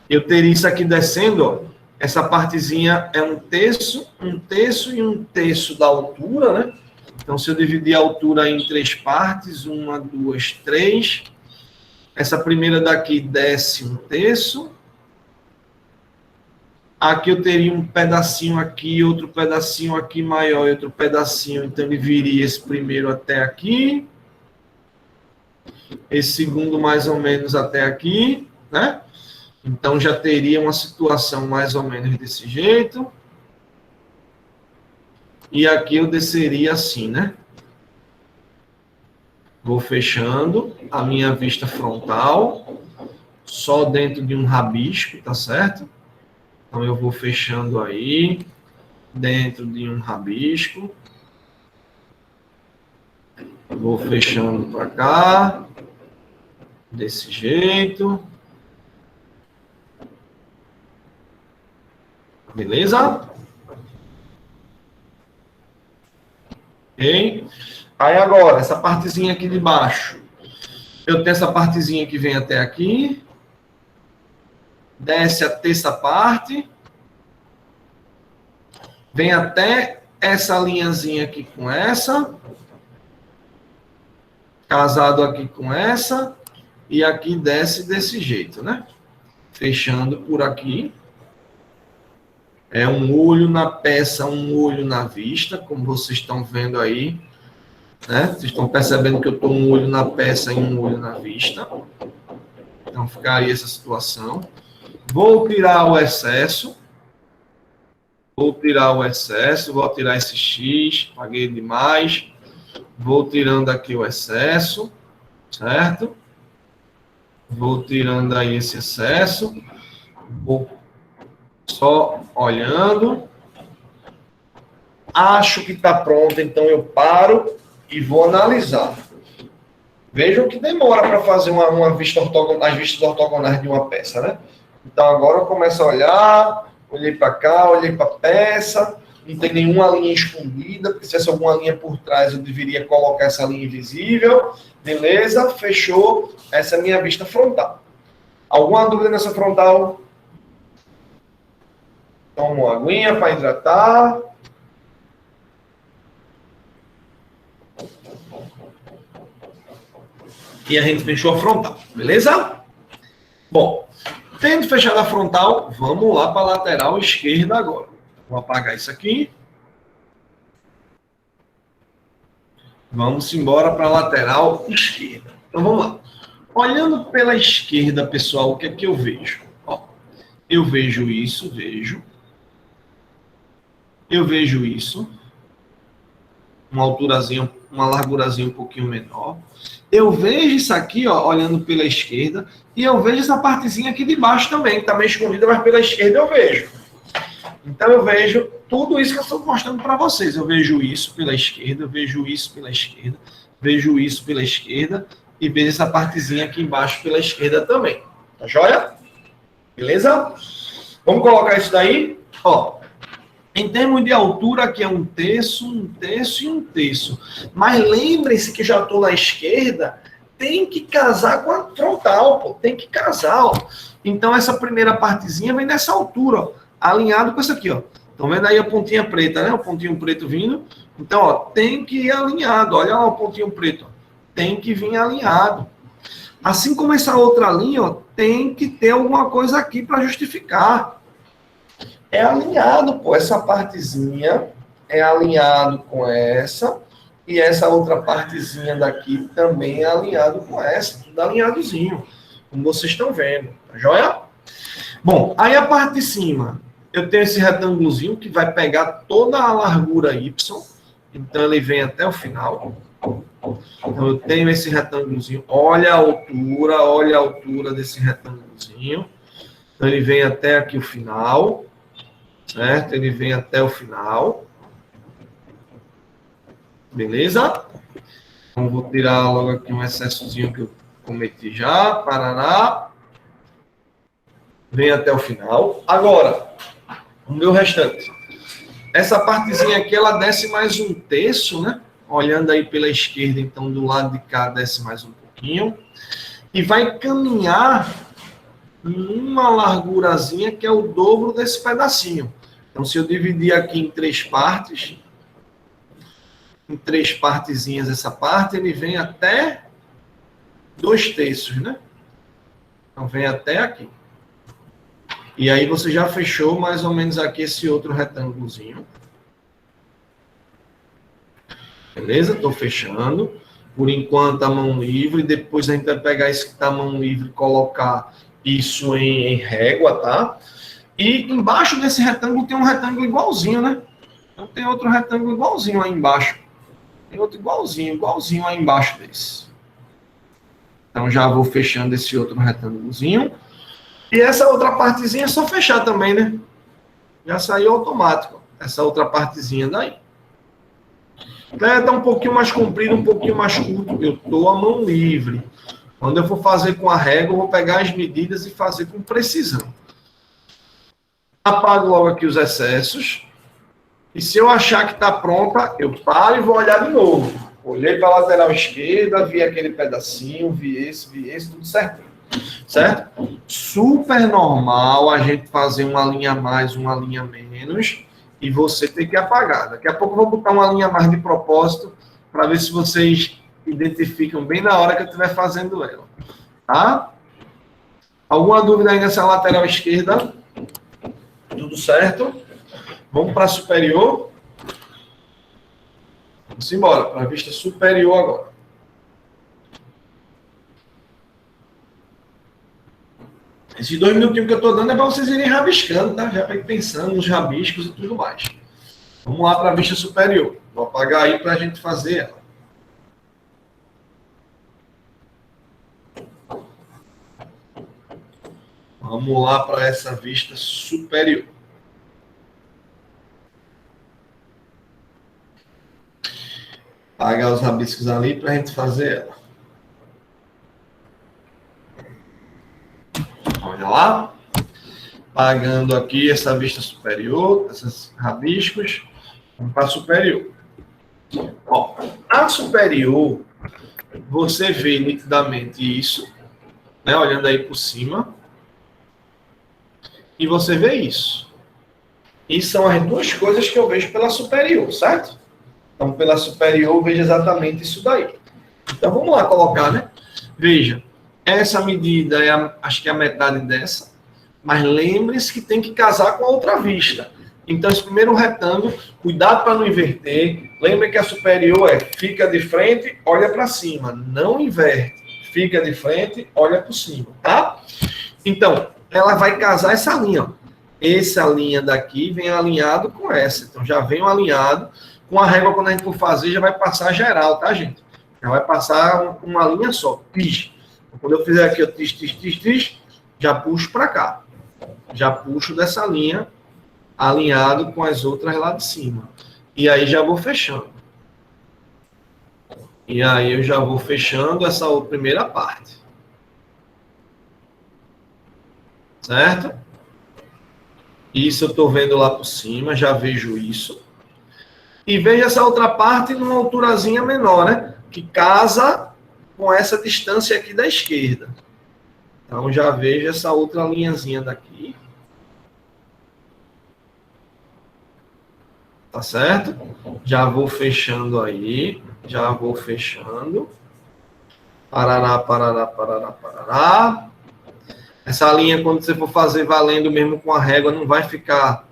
Eu teria isso aqui descendo, ó. Essa partezinha é 1/3, 1/3 e 1/3 da altura, né? Então, se eu dividir a altura em 3 partes, 1, 2, 3. Essa primeira daqui desce 1/3. Aqui eu teria um pedacinho aqui, outro pedacinho aqui maior e outro pedacinho. Então, ele viria esse primeiro até aqui. Esse segundo mais ou menos até aqui, né? Então, já teria uma situação mais ou menos desse jeito. E aqui eu desceria assim, né? Vou fechando a minha vista frontal, só dentro de um rabisco, tá certo? Então, eu vou fechando aí, dentro de um rabisco. Vou fechando para cá, desse jeito. Beleza? Ok? Aí agora, essa partezinha aqui de baixo. Eu tenho essa partezinha que vem até aqui. Desce a terça parte. Vem até essa linhazinha aqui com essa. Casado aqui com essa. E aqui desce desse jeito, né? Fechando por aqui. É um olho na peça, um olho na vista, como vocês estão vendo aí. Né? Vocês estão percebendo que eu estou um olho na peça e um olho na vista. Então, ficaria essa situação. Vou tirar o excesso. Vou tirar o excesso, vou tirar esse X, paguei demais. Vou tirando aqui o excesso, certo? Vou tirando aí esse excesso. Vou só olhando. Acho que está pronto, então eu paro e vou analisar. Vejam que demora para fazer uma vista ortogonal, as vistas ortogonais de uma peça, né? Então agora eu começo a olhar, olhei para cá, olhei para a peça, não tem nenhuma linha escondida, porque se tivesse alguma linha por trás eu deveria colocar essa linha invisível. Beleza, fechou. Essa é a minha vista frontal. Alguma dúvida nessa frontal? Toma uma aguinha para hidratar. E a gente fechou a frontal, beleza? Bom, tendo fechado a frontal, vamos lá para a lateral esquerda agora. Vou apagar isso aqui. Vamos embora para a lateral esquerda. Então vamos lá. Olhando pela esquerda, pessoal, o que é que eu vejo? Ó, eu vejo isso, vejo. Eu vejo isso. Uma alturazinha, uma largurazinha um pouquinho menor. Eu vejo isso aqui, ó, olhando pela esquerda, e eu vejo essa partezinha aqui de baixo também, que está meio escondida, mas pela esquerda eu vejo. Então eu vejo tudo isso que eu estou mostrando para vocês. Eu vejo isso pela esquerda, eu vejo isso pela esquerda, vejo isso pela esquerda, e vejo essa partezinha aqui embaixo pela esquerda também. Tá joia? Beleza? Vamos colocar isso daí? Ó. Em termos de altura, aqui é um terço e um terço. Mas lembre-se que já estou na esquerda, tem que casar com a frontal, pô, tem que casar, ó. Então, essa primeira partezinha vem nessa altura, ó, alinhado com essa aqui, ó. Estão vendo aí a pontinha preta, né? O pontinho preto vindo. Então, ó, tem que ir alinhado. Olha lá o pontinho preto, ó. Tem que vir alinhado. Assim como essa outra linha, ó, tem que ter alguma coisa aqui para justificar. É alinhado, pô. Essa partezinha é alinhado com essa. E essa outra partezinha daqui também é alinhado com essa. Tudo alinhadozinho. Como vocês estão vendo. Tá joia? Bom, aí a parte de cima. Eu tenho esse retângulozinho que vai pegar toda a largura Y. Então, ele vem até o final. Então, eu tenho esse retângulozinho. Olha a altura desse retângulozinho. Então, ele vem até aqui o final. Certo? Ele vem até o final. Beleza? Então, vou tirar logo aqui um excessozinho que eu cometi já. Paraná. Vem até o final. Agora, o meu restante. Essa partezinha aqui, ela desce mais um terço, né? Olhando aí pela esquerda, então, do lado de cá, desce mais um pouquinho. E vai caminhar numa largurazinha que é o dobro desse pedacinho. Então, se eu dividir aqui em três partes, em três partezinhas essa parte, ele vem até 2/3, né? Então, vem até aqui. E aí você já fechou mais ou menos aqui esse outro retângulozinho. Beleza? Estou fechando. Por enquanto, a mão livre. Depois a gente vai pegar esse que está a mão livre e colocar isso em régua, tá? E embaixo desse retângulo tem um retângulo igualzinho, né? Então tem outro retângulo igualzinho aí embaixo. Tem outro igualzinho aí embaixo desse. Então já vou fechando esse outro retângulozinho. E essa outra partezinha é só fechar também, né? Já saiu automático. Essa outra partezinha daí. Está um pouquinho mais comprido, um pouquinho mais curto. Eu estou a mão livre. Quando eu for fazer com a régua, eu vou pegar as medidas e fazer com precisão. Apago logo aqui os excessos. E se eu achar que está pronta, eu paro e vou olhar de novo. Olhei para a lateral esquerda, vi aquele pedacinho, vi esse, tudo certinho. Certo? Super normal a gente fazer uma linha a mais, uma linha a menos, e você ter que apagar. Daqui a pouco eu vou botar uma linha a mais de propósito, para ver se vocês identificam bem na hora que eu estiver fazendo ela. Tá? Alguma dúvida aí nessa lateral esquerda? Tudo certo? Vamos para a superior? Vamos embora, para a vista superior agora. Esses 2 minutinhos que eu estou dando é para vocês irem rabiscando, tá? Já para ir pensando nos rabiscos e tudo mais. Vamos lá para a vista superior. Vou apagar aí para a gente fazer ela. Vamos lá para essa vista superior. Apagar os rabiscos ali para a gente fazer ela. Olha lá. Apagando aqui essa vista superior, esses rabiscos. Vamos para a superior. Ó, a superior, você vê nitidamente isso, né, olhando aí por cima. E você vê isso. E são as duas coisas que eu vejo pela superior, certo? Então, pela superior, eu vejo exatamente isso daí. Então, vamos lá colocar, né? Veja, essa medida é, acho que é a metade dessa, mas lembre-se que tem que casar com a outra vista. Então, esse primeiro retângulo, cuidado para não inverter. Lembre que a superior é fica de frente, olha para cima. Não inverte. Fica de frente, olha para cima, tá? Então, ela vai casar essa linha, ó. Essa linha daqui vem alinhado com essa. Então, já vem alinhado. Com a régua, quando a gente for fazer, já vai passar geral, tá, gente? Já vai passar uma linha só. Tis. Quando eu fizer aqui, ó, tis, já puxo para cá. Já puxo dessa linha, alinhado com as outras lá de cima. E aí já vou fechando. E aí eu já vou fechando essa primeira parte. Certo? Isso eu estou vendo lá por cima, já vejo isso. E vejo essa outra parte numa alturazinha menor, né? Que casa com essa distância aqui da esquerda. Então, já vejo essa outra linhazinha daqui. Tá certo? Já vou fechando aí. Já vou fechando. Parará, parará, parará, parará. Essa linha, quando você for fazer valendo mesmo com a régua, não vai ficar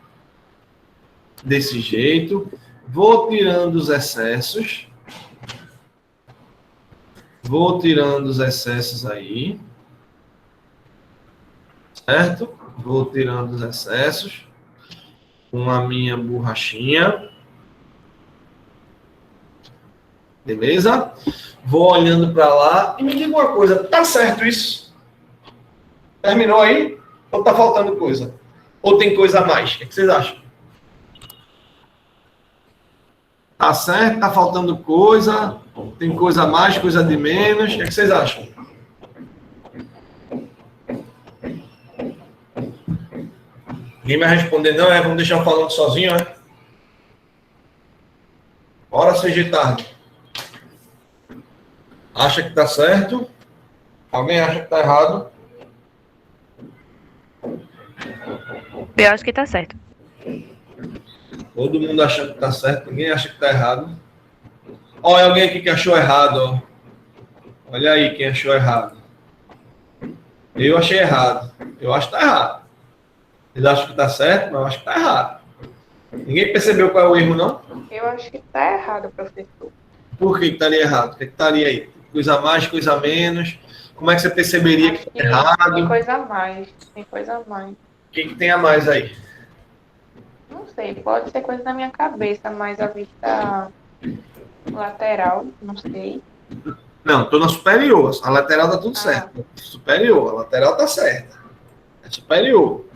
desse jeito. Vou tirando os excessos. Vou tirando os excessos aí. Certo? Vou tirando os excessos com a minha borrachinha. Beleza? Vou olhando para lá e me diga uma coisa, tá certo isso? Terminou aí? Ou tá faltando coisa? Ou tem coisa a mais? O que vocês acham? Tá certo? Tá faltando coisa? Tem coisa a mais, coisa de menos? O que vocês acham? Ninguém vai responder, não, vamos deixar eu falando sozinho, é? Bora seja tarde. Acha que tá certo? Alguém acha que tá errado? Eu acho que tá certo. Todo mundo acha que tá certo, ninguém acha que tá errado. Olha alguém aqui que achou errado, ó. Olha aí quem achou errado. Eu achei errado. Eu acho que tá errado. Eles acham que tá certo, mas eu acho que tá errado. Ninguém percebeu qual é o erro, não? Eu acho que tá errado, professor. Por que estaria errado? O que estaria aí? Coisa a mais, coisa a menos? Como é que você perceberia que tá errado? Tem coisa a mais. Tem coisa a mais. O que tem a mais aí? Não sei, pode ser coisa da minha cabeça, mas a vista lateral, não sei. Não, tô na superior. A lateral tá tudo certo. Superior, a lateral tá certa. É superior.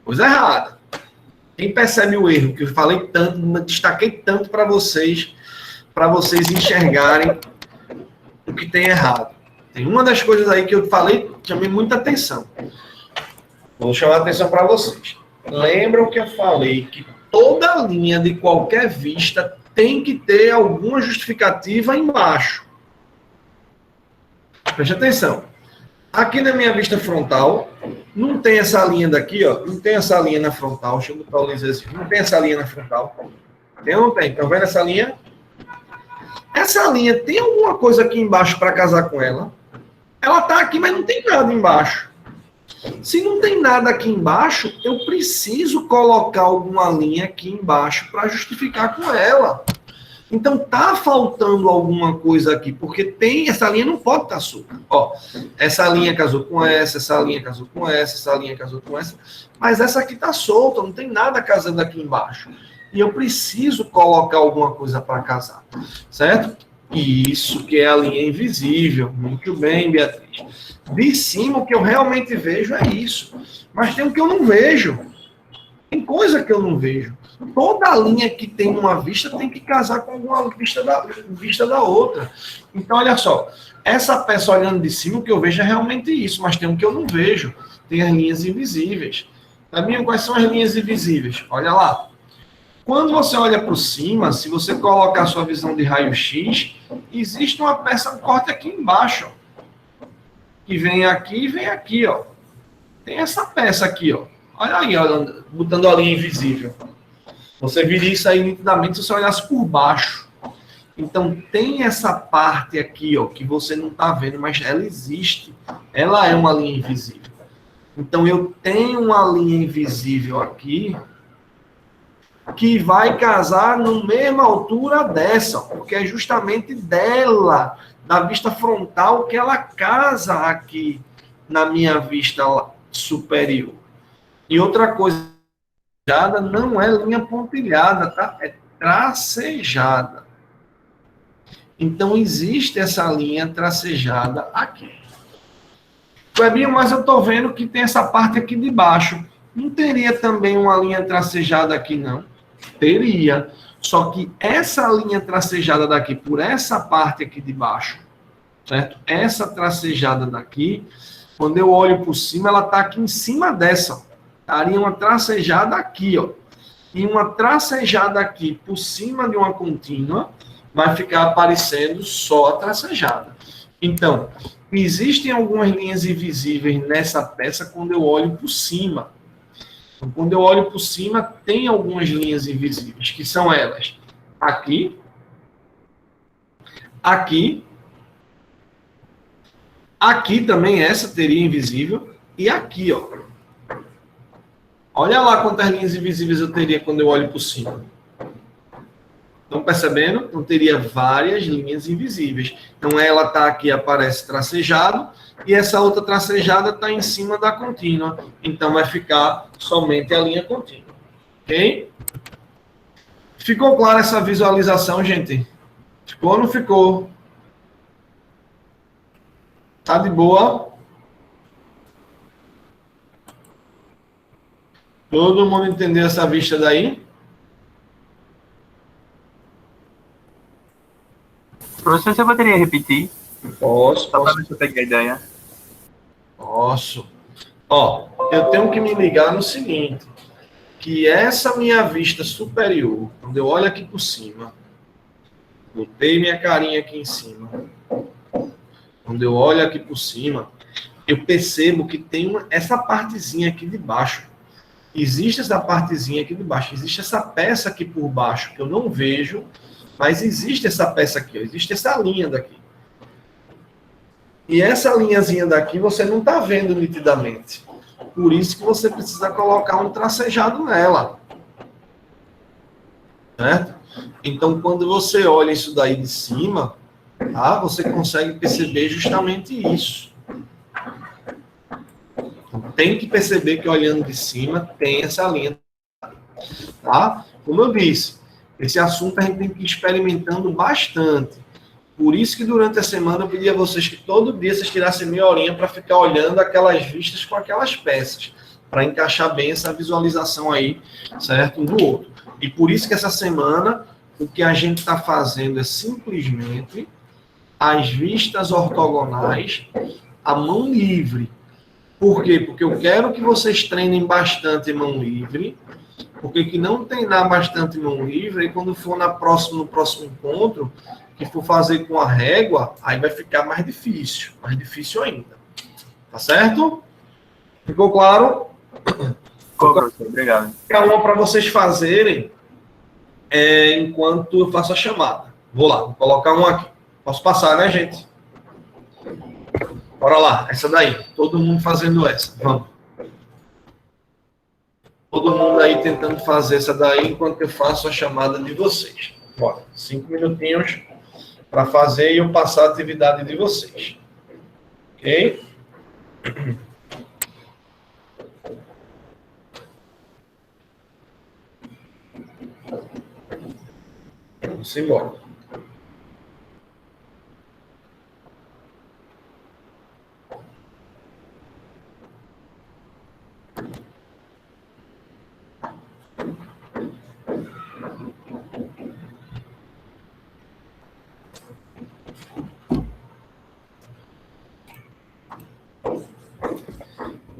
Coisa errada. Quem percebe o erro que eu falei tanto, destaquei tanto para vocês enxergarem o que tem errado. Tem uma das coisas aí que eu falei, chamei muita atenção. Vou chamar a atenção para vocês. Lembram que eu falei que toda linha de qualquer vista tem que ter alguma justificativa embaixo. Preste atenção. Aqui na minha vista frontal, não tem essa linha daqui, ó. Não tem essa linha na frontal. Deixa eu botar o laser assim. Não tem essa linha na frontal. Tem ou não tem? Estão vendo essa linha? Essa linha tem alguma coisa aqui embaixo para casar com ela? Ela está aqui, mas não tem nada embaixo. Se não tem nada aqui embaixo, eu preciso colocar alguma linha aqui embaixo para justificar com ela. Então tá faltando alguma coisa aqui, porque tem essa linha não pode estar solta. Ó, essa linha casou com essa linha casou com essa linha casou com essa, mas essa aqui tá solta, não tem nada casando aqui embaixo. E eu preciso colocar alguma coisa para casar, certo? Isso que é a linha invisível. Muito bem, Beatriz. De cima, o que eu realmente vejo é isso. Mas tem o que eu não vejo. Tem coisa que eu não vejo. Toda linha que tem uma vista tem que casar com alguma vista da outra. Então, olha só. Essa peça olhando de cima, o que eu vejo é realmente isso. Mas tem o que eu não vejo. Tem as linhas invisíveis. Sabia quais são as linhas invisíveis? Olha lá. Quando você olha por cima, se você colocar a sua visão de raio-x, existe uma peça, um corte aqui embaixo, ó, que vem aqui e vem aqui, ó. Tem essa peça aqui, ó. Olha aí, ó, botando a linha invisível. Você viria isso aí nitidamente se você olhasse por baixo. Então, tem essa parte aqui, ó, que você não está vendo, mas ela existe. Ela é uma linha invisível. Então, eu tenho uma linha invisível aqui, que vai casar na mesma altura dessa, porque é justamente dela, da vista frontal, que ela casa aqui na minha vista superior. E outra coisa, não é linha pontilhada, tá? É tracejada. Então, existe essa linha tracejada aqui. Clebinho, mas eu estou vendo que tem essa parte aqui de baixo. Não teria também uma linha tracejada aqui, não? Teria. Só que essa linha tracejada daqui, por essa parte aqui de baixo, certo? Essa tracejada daqui, quando eu olho por cima, ela está aqui em cima dessa. Estaria uma tracejada aqui, ó. E uma tracejada aqui por cima de uma contínua, vai ficar aparecendo só a tracejada. Então, existem algumas linhas invisíveis nessa peça quando eu olho por cima. Então, quando eu olho por cima, tem algumas linhas invisíveis, que são elas. Aqui. Aqui. Aqui também essa teria invisível. E aqui, ó. Olha lá quantas linhas invisíveis eu teria quando eu olho por cima. Estão percebendo? Então, teria várias linhas invisíveis. Então, ela está aqui, aparece tracejado, e essa outra tracejada está em cima da contínua. Então, vai ficar somente a linha contínua. Ok? Ficou clara essa visualização, gente? Ficou ou não ficou? Tá de boa? Todo mundo entendeu essa vista daí? Professor, você poderia repetir? Posso. Só para ver se eu peguei a ideia. Posso. Ó, eu tenho que me ligar no seguinte, que essa minha vista superior, quando eu olho aqui por cima, botei minha carinha aqui em cima, quando eu olho aqui por cima, eu percebo que tem essa partezinha aqui de baixo. Existe essa partezinha aqui de baixo, existe essa peça aqui por baixo, que eu não vejo, mas existe essa peça aqui, ó, existe essa linha daqui. E essa linhazinha daqui você não está vendo nitidamente. Por isso que você precisa colocar um tracejado nela. Certo? Então, quando você olha isso daí de cima, tá, você consegue perceber justamente isso. Então, tem que perceber que olhando de cima tem essa linha. Tá? Como eu disse, esse assunto a gente tem que ir experimentando bastante. Por isso que durante a semana eu pedi a vocês que todo dia vocês tirassem meia horinha para ficar olhando aquelas vistas com aquelas peças, para encaixar bem essa visualização aí, certo? Um do outro. E por isso que essa semana o que a gente está fazendo é simplesmente as vistas ortogonais à mão livre. Por quê? Porque eu quero que vocês treinem bastante mão livre, porque que não treinar bastante mão livre, e quando for no próximo encontro, que for fazer com a régua, aí vai ficar mais difícil ainda. Tá certo? Ficou claro? Ficou, professor. Obrigado. Fica uma para vocês fazerem enquanto eu faço a chamada. Vou lá, vou colocar um aqui. Posso passar, né, gente? Bora lá, essa daí. Todo mundo fazendo essa. Vamos. Todo mundo aí tentando fazer essa daí enquanto eu faço a chamada de vocês. Bora, 5 minutinhos para fazer e eu passar a atividade de vocês. Ok? Vamos embora.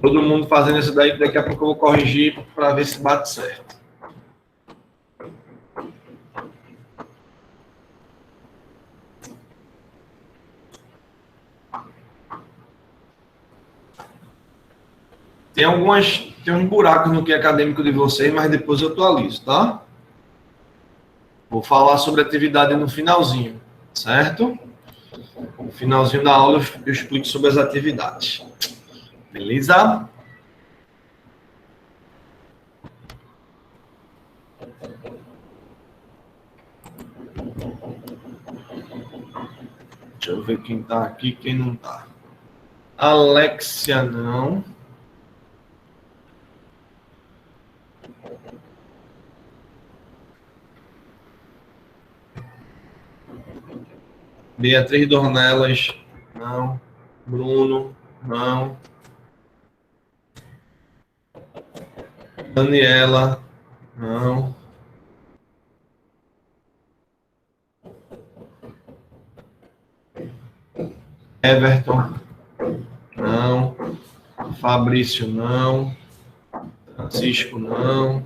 Todo mundo fazendo isso daí, daqui a pouco eu vou corrigir para ver se bate certo. Tem uns buracos no que é acadêmico de vocês, mas depois eu atualizo, tá? Vou falar sobre atividade no finalzinho, certo? No finalzinho da aula eu explico sobre as atividades. Beleza? Deixa eu ver quem tá aqui e quem não tá. Alexia, não. Beatriz Dornelas, não. Bruno, não. Daniela, não. Everton, não. Fabrício, não. Francisco, não.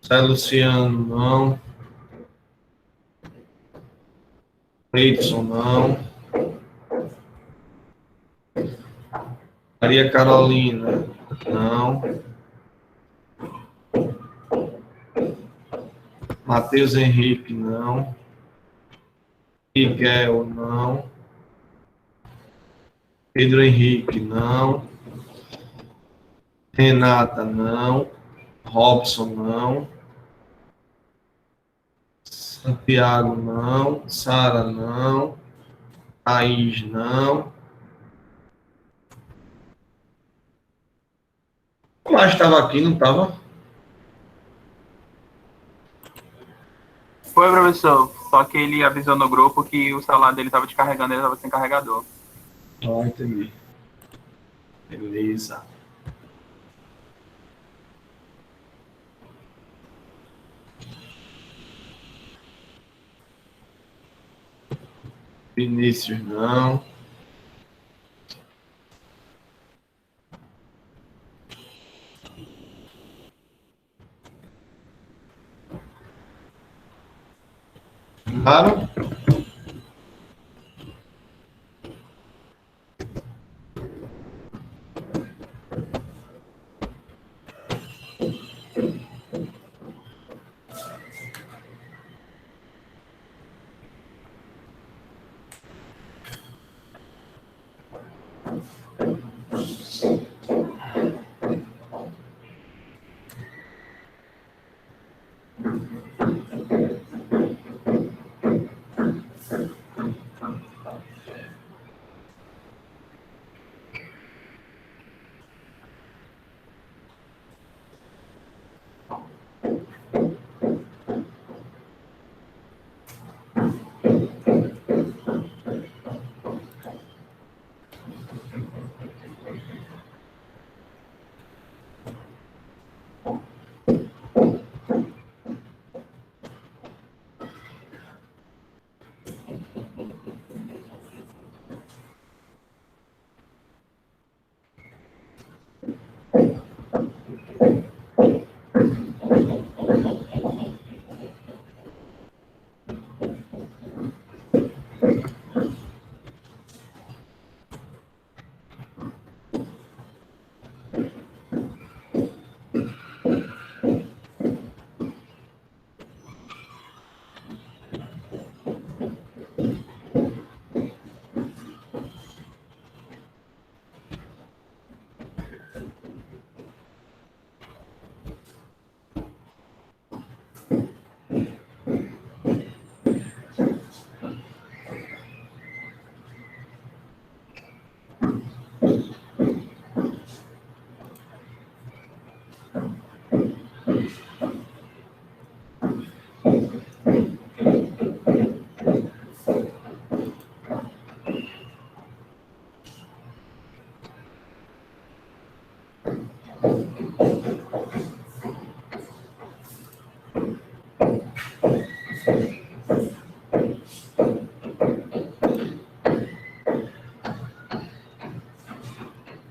Zé Luciano, não. Edson, não. Maria Carolina, não. Matheus Henrique, não. Miguel, não. Pedro Henrique, não. Renata, não. Robson, não. Santiago, não. Sara, não. Thaís, não. O Tomás estava aqui, não estava? Foi, professor. Só que ele avisou no grupo que o celular dele estava descarregando, ele estava sem carregador. Ah, entendi. Beleza. Vinícius, não. Claro?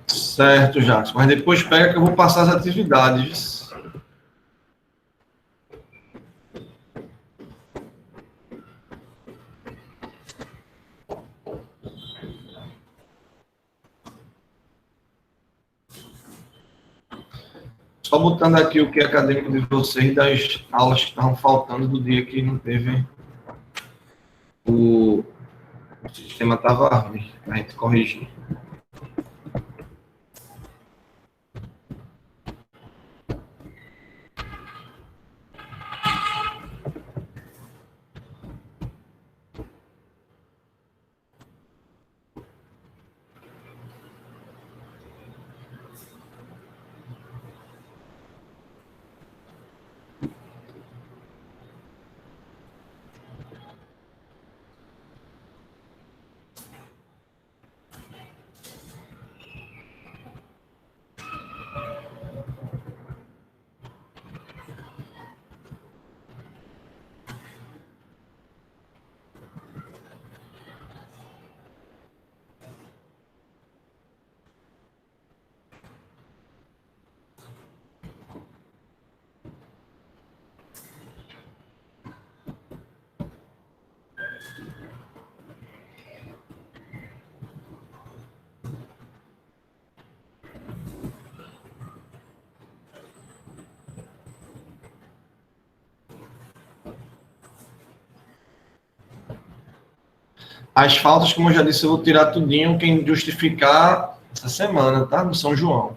Certo, Jackson. Mas depois pega que eu vou passar as atividades. Só botando aqui o que é acadêmico de vocês das aulas que estavam faltando do dia que não teve. O sistema estava ruim, a gente corrigir. As faltas, como eu já disse, eu vou tirar tudinho quem justificar essa semana, tá? Do São João.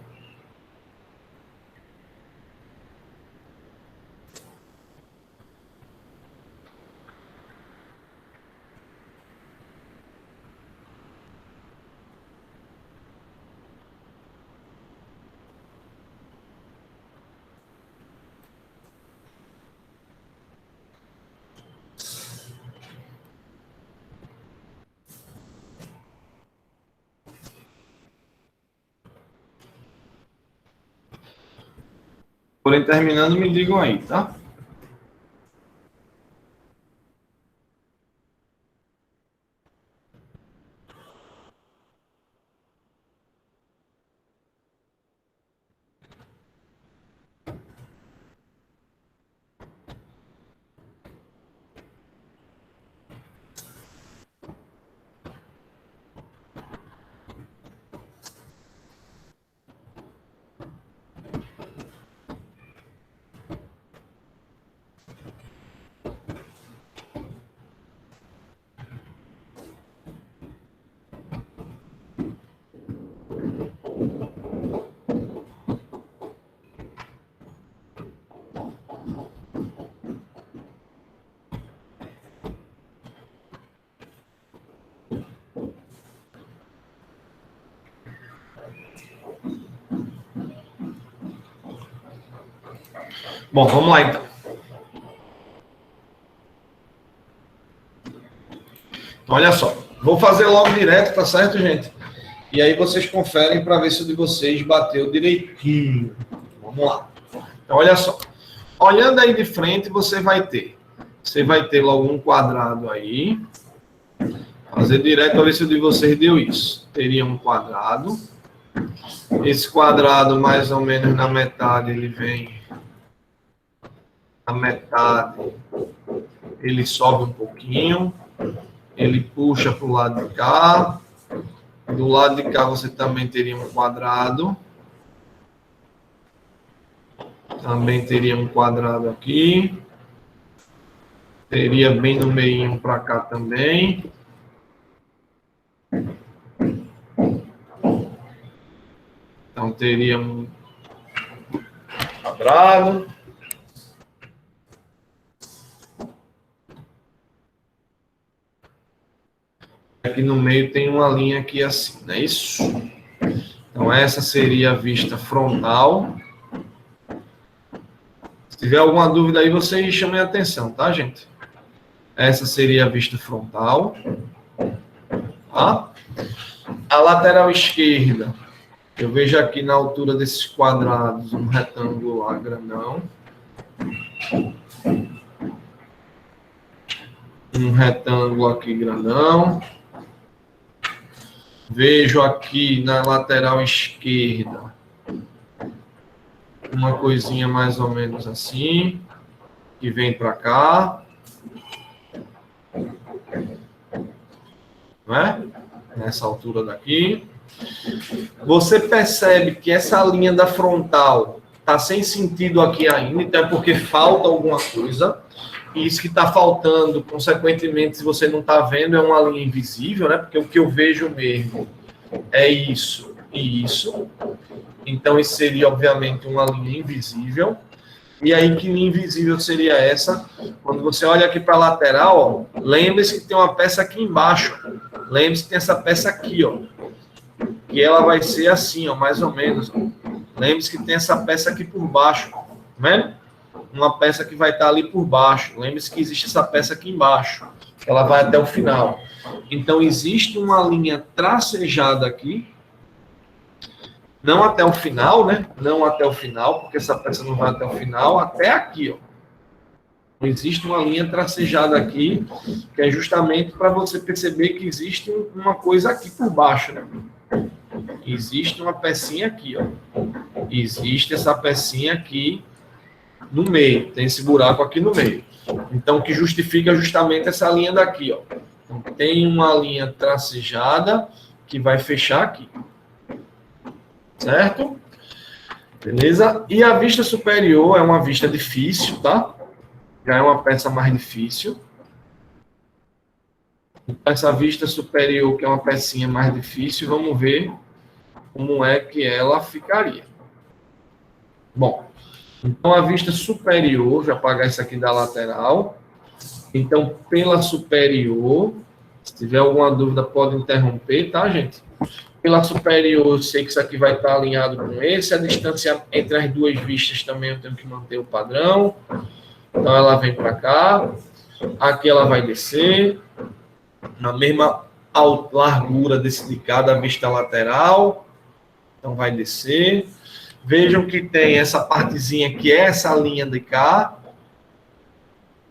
Porém, terminando, me digam aí, tá? Bom, vamos lá então. Então, olha só. Vou fazer logo direto, tá certo, gente? E aí vocês conferem para ver se o de vocês bateu direitinho. Vamos lá. Então, olha só. Olhando aí de frente, você vai ter logo um quadrado aí. Fazer direto para ver se o de vocês deu isso. Teria um quadrado. Esse quadrado, mais ou menos na metade, ele vem... Na metade, ele sobe um pouquinho. Ele puxa para o lado de cá. Do lado de cá você também teria um quadrado. Também teria um quadrado aqui. Teria bem no meio para cá também. Então teria um quadrado. Aqui no meio tem uma linha aqui assim, não é isso? Então, essa seria a vista frontal. Se tiver alguma dúvida aí, vocês chamem a atenção, tá, gente? Essa seria a vista frontal. Tá? A lateral esquerda Eu vejo aqui na altura desses quadrados um retângulo lá grandão. Um retângulo aqui grandão. Vejo aqui na lateral esquerda uma coisinha mais ou menos assim, que vem para cá. Não é? Nessa altura daqui. Você percebe que essa linha da frontal está sem sentido aqui ainda, então é porque falta alguma coisa. E isso que está faltando, consequentemente, se você não está vendo, é uma linha invisível, né? Porque o que eu vejo mesmo é isso e isso. Então, isso seria, obviamente, uma linha invisível. E aí, que linha invisível seria essa? Quando você olha aqui para a lateral, ó, lembre-se que tem uma peça aqui embaixo. Lembre-se que tem essa peça aqui, ó. Que ela vai ser assim, ó, mais ou menos. Lembre-se que tem essa peça aqui por baixo. Tá vendo? Uma peça que vai estar ali por baixo. Lembre-se que existe essa peça aqui embaixo. Ela vai até o final. Então, existe uma linha tracejada aqui. Não até o final, né? Não até o final, porque essa peça não vai até o final. Até aqui, ó. Existe uma linha tracejada aqui, que é justamente para você perceber que existe uma coisa aqui por baixo, né? Existe uma pecinha aqui, ó. Existe essa pecinha aqui no meio. Tem esse buraco aqui no meio. Então, o que justifica justamente essa linha daqui, ó. Então, tem uma linha tracejada que vai fechar aqui. Certo? Beleza? E a vista superior é uma vista difícil, tá? Já é uma peça mais difícil. Essa vista superior, que é uma pecinha mais difícil, vamos ver como é que ela ficaria. Bom, então a vista superior, já apagar isso aqui da lateral. Então, pela superior, se tiver alguma dúvida, pode interromper, tá, gente? Pela superior, eu sei que isso aqui vai estar alinhado com esse. A distância entre as duas vistas também eu tenho que manter o padrão. Então, ela vem para cá. Aqui ela vai descer. Na mesma largura de cada vista lateral. Então, vai descer. Vejam que tem essa partezinha que é essa linha de cá.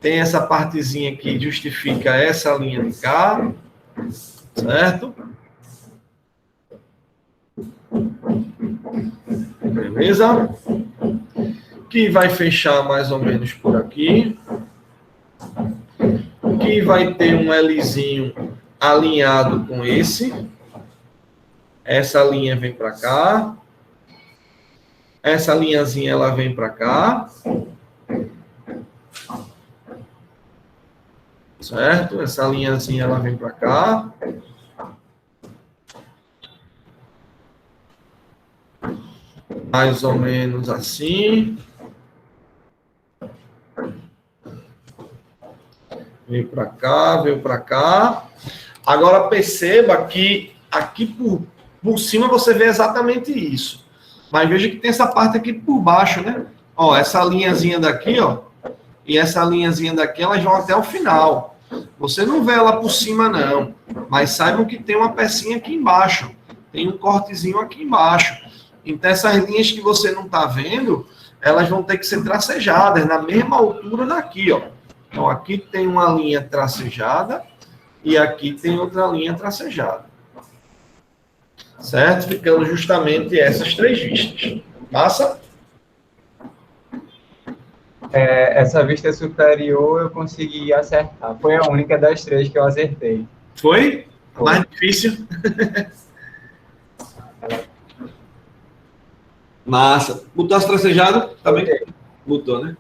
Tem essa partezinha que justifica essa linha de cá. Certo? Beleza? Que vai fechar mais ou menos por aqui. Que vai ter um Lzinho alinhado com esse. Essa linha vem para cá. Essa linhazinha ela vem para cá. Certo? Essa linhazinha ela vem para cá. Mais ou menos assim. Veio para cá, veio para cá. Agora perceba que aqui por cima você vê exatamente isso. Mas veja que tem essa parte aqui por baixo, né? Ó, essa linhazinha daqui, ó. E essa linhazinha daqui, elas vão até o final. Você não vê ela por cima, não. Mas saibam que tem uma pecinha aqui embaixo. Tem um cortezinho aqui embaixo. Então, essas linhas que você não está vendo, elas vão ter que ser tracejadas na mesma altura daqui, ó. Então, aqui tem uma linha tracejada e aqui tem outra linha tracejada. Certo? Ficando justamente essas três vistas. Passa? Essa vista superior eu consegui acertar. Foi a única das três que eu acertei. Foi? Mais difícil? Massa. Botou as tracejadas? Tá bem? Botou, né?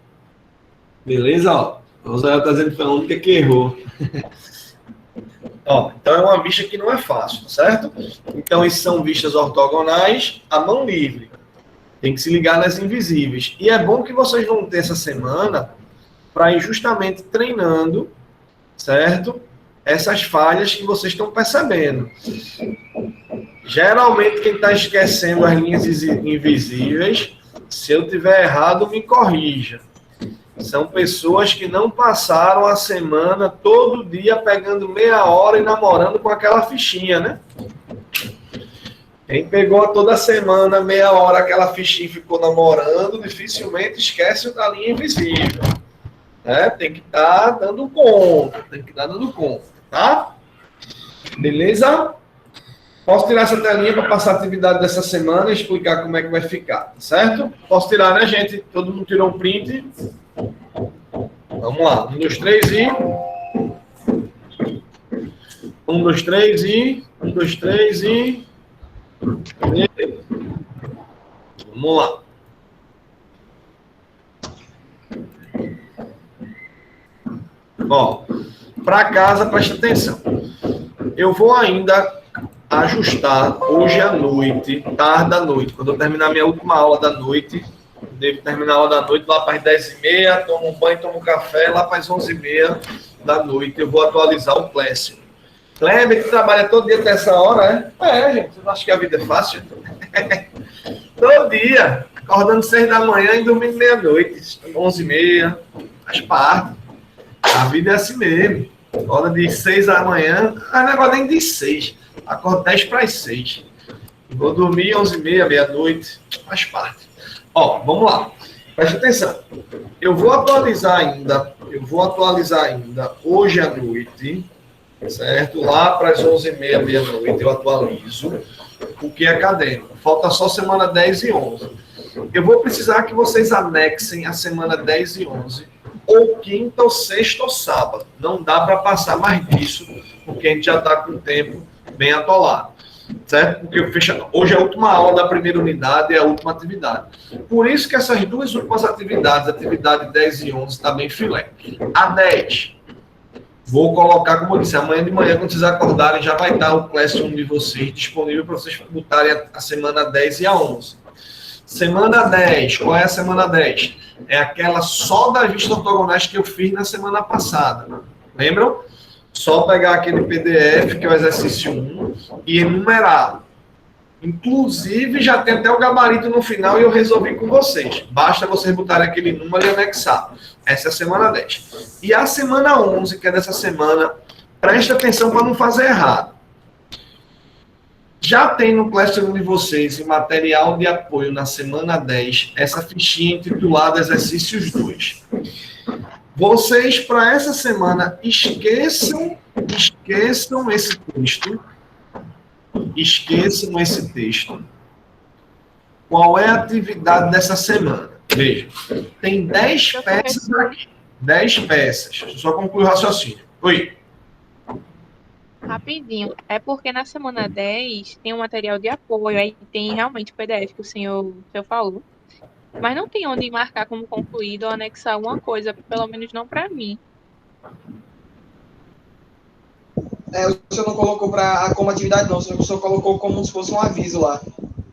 Beleza, ó. A Rosael tá dizendo que foi a única que errou. Ó, então é uma vista que não é fácil, certo? Então, isso são vistas ortogonais à mão livre. Tem que se ligar nas invisíveis. E é bom que vocês vão ter essa semana para ir justamente treinando, certo? Essas falhas que vocês estão percebendo. Geralmente, quem está esquecendo as linhas invisíveis, se eu tiver errado, me corrija. São pessoas que não passaram a semana todo dia pegando meia hora e namorando com aquela fichinha, né? Quem pegou toda semana, meia hora, aquela fichinha e ficou namorando, dificilmente esquece da linha invisível. Né? Tem que estar dando conta, tá? Beleza? Posso tirar essa telinha para passar a atividade dessa semana e explicar como é que vai ficar, tá certo? Posso tirar, né, gente? Todo mundo tirou um print? Vamos lá. 1, 2, 3 e... 1, 2, 3 e... 1, 2, 3 e... Vamos lá. Ó, para casa, presta atenção. Eu vou ainda ajustar hoje à noite, tarde da noite, quando eu terminar minha última aula da noite. Devo terminar a aula da noite lá para as 10h30, tomo um banho, tomo um café, lá para as 11h30 da noite eu vou atualizar o Classroom. Kleber, que trabalha todo dia até essa hora, gente, eu acho que a vida é fácil. Todo dia, acordando 6 da manhã e dormindo meia-noite, 11h30, faz parte. A vida é assim mesmo. Acorda de 6 da manhã, não é negócio nem de 6, acordo 10 para as 6. Vou dormir 11h30, meia-noite, faz parte. Ó, vamos lá. Presta atenção. Eu vou atualizar ainda hoje à noite, certo? Lá para as 11h30, meia-noite, eu atualizo o que é acadêmico. Falta só semana 10 e 11. Eu vou precisar que vocês anexem a semana 10 e 11, ou quinta, ou sexta, ou sábado. Não dá para passar mais disso, porque a gente já está com o tempo bem atolado. Certo? Porque hoje é a última aula da primeira unidade e a última atividade. Por isso que essas duas últimas atividades, atividade 10 e 11, está bem filé. A 10, vou colocar, como eu disse, amanhã de manhã, quando vocês acordarem, já vai estar o Classroom de vocês disponível para vocês botarem a semana 10 e a 11. Semana 10, qual é a semana 10? É aquela só das vistas ortogonais que eu fiz na semana passada. Lembram? Só pegar aquele PDF, que é o exercício 1, e enumerar. Inclusive, já tem até o gabarito no final e eu resolvi com vocês. Basta vocês botarem aquele número e anexar. Essa é a semana 10. E a semana 11, que é dessa semana, preste atenção para não fazer errado. Já tem no Classroom de vocês, em material de apoio na semana 10, essa fichinha intitulada Exercícios 2. Vocês, para essa semana, esqueçam esse texto. Esqueçam esse texto. Qual é a atividade dessa semana? Veja, tem 10 peças aqui. 10 peças. Deixa eu só concluir o raciocínio. Oi. Rapidinho. É porque na semana 10 tem um material de apoio, aí tem realmente o PDF que o senhor falou. Mas não tem onde marcar como concluído ou anexar alguma coisa, pelo menos não para mim. O senhor não colocou como atividade, não. O senhor colocou como se fosse um aviso lá,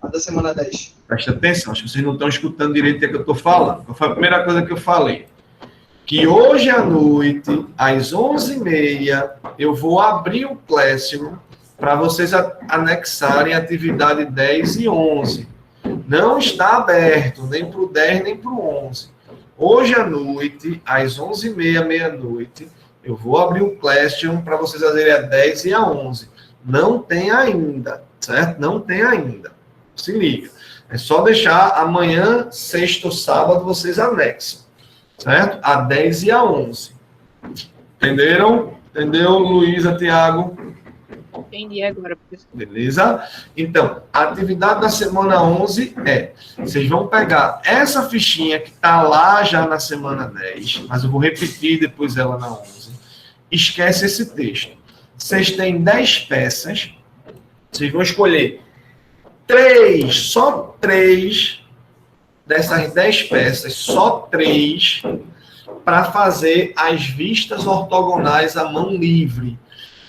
a da semana 10. Presta atenção, acho que vocês não estão escutando direito o que eu estou falando. Qual foi a primeira coisa que eu falei? Que hoje à noite, às 11h30, eu vou abrir o Classroom para vocês anexarem a atividade 10 e 11. Não está aberto, nem para o 10, nem para o 11. Hoje à noite, às 11h30, meia-noite, eu vou abrir o Classroom para vocês fazerem a 10 e a 11. Não tem ainda, certo? Não tem ainda. Se liga. É só deixar amanhã, sexta ou sábado, vocês anexam, certo? A 10 e a 11. Entenderam? Entendeu, Luísa, Tiago? Entendi agora, professor. Beleza? Então, a atividade da semana 11 vocês vão pegar essa fichinha que está lá já na semana 10, mas eu vou repetir depois ela na 11. Esquece esse texto. Vocês têm 10 peças, vocês vão escolher 3, só 3 dessas 10 peças, só 3 para fazer as vistas ortogonais à mão livre.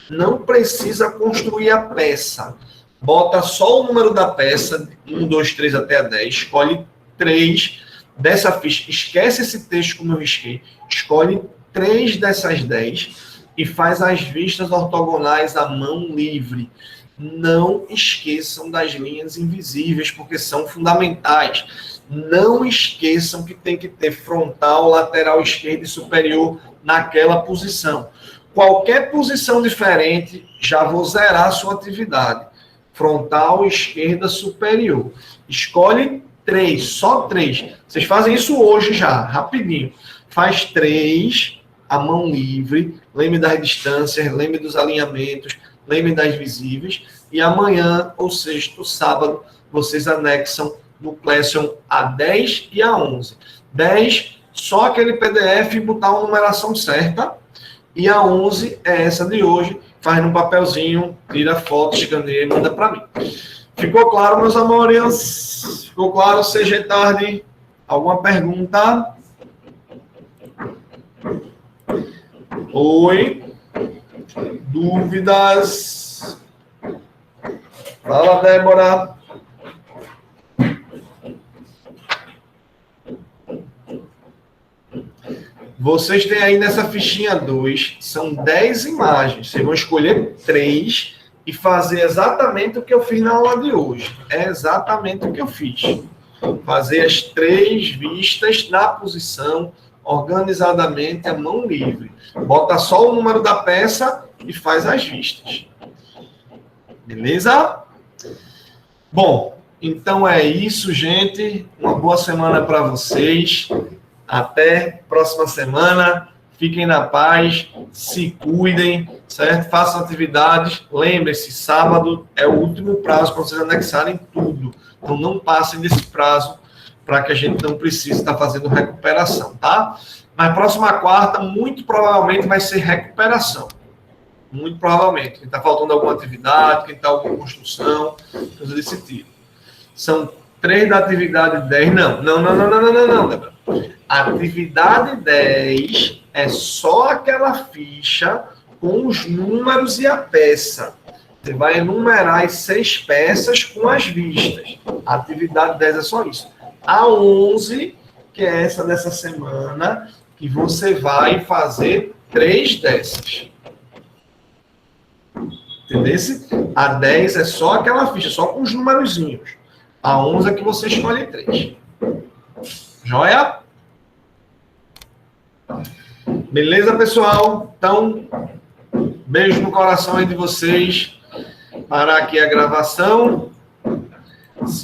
Não precisa construir a peça. Bota só o número da peça, 1, 2, 3 até a 10, escolhe 3 dessa ficha. Esquece esse texto como eu risquei. Escolhe 3 dessas 10 e faz as vistas ortogonais à mão livre. Não esqueçam das linhas invisíveis, porque são fundamentais. Não esqueçam que tem que ter frontal, lateral esquerdo e superior naquela posição. Qualquer posição diferente, já vou zerar a sua atividade. frontal esquerda superior. Escolhe 3, só 3. Vocês fazem isso hoje já, rapidinho. Faz 3, a mão livre, lembre das distâncias, lembre dos alinhamentos, lembre das visíveis, e amanhã, ou sexta, sábado, vocês anexam no Classroom a 10 e a 11. 10, só aquele PDF e botar uma numeração certa, e a 11 é essa de hoje, faz num papelzinho, tira foto, escaneia e manda para mim. Ficou claro, meus amores? Ficou claro? Seja tarde. Alguma pergunta? Oi? Dúvidas? Fala, Débora. Vocês têm aí nessa fichinha 2, são 10 imagens. Vocês vão escolher 3 e fazer exatamente o que eu fiz na aula de hoje. É exatamente o que eu fiz. Fazer as 3 vistas na posição, organizadamente, a mão livre. Bota só o número da peça e faz as vistas. Beleza? Bom, então é isso, gente. Uma boa semana para vocês. Até próxima semana. Fiquem na paz, se cuidem, certo? Façam atividades. Lembrem-se, sábado é o último prazo para vocês anexarem tudo. Então não passem desse prazo para que a gente não precise estar fazendo recuperação, tá? Mas próxima quarta, muito provavelmente vai ser recuperação. Muito provavelmente. Quem está faltando alguma atividade, quem está alguma construção, coisa desse tipo. São 3 da atividade 10. Não, Débora. Atividade 10 é só aquela ficha com os números e a peça. Você vai enumerar as 6 peças com as vistas. A atividade 10 é só isso. A 11, que é essa dessa semana, que você vai fazer 3 dessas. Entendeu? A 10 é só aquela ficha, só com os numerozinhos. A 11 é que você escolhe 3. Joia? Beleza, pessoal? Então, beijo no coração aí de vocês. Parar aqui a gravação.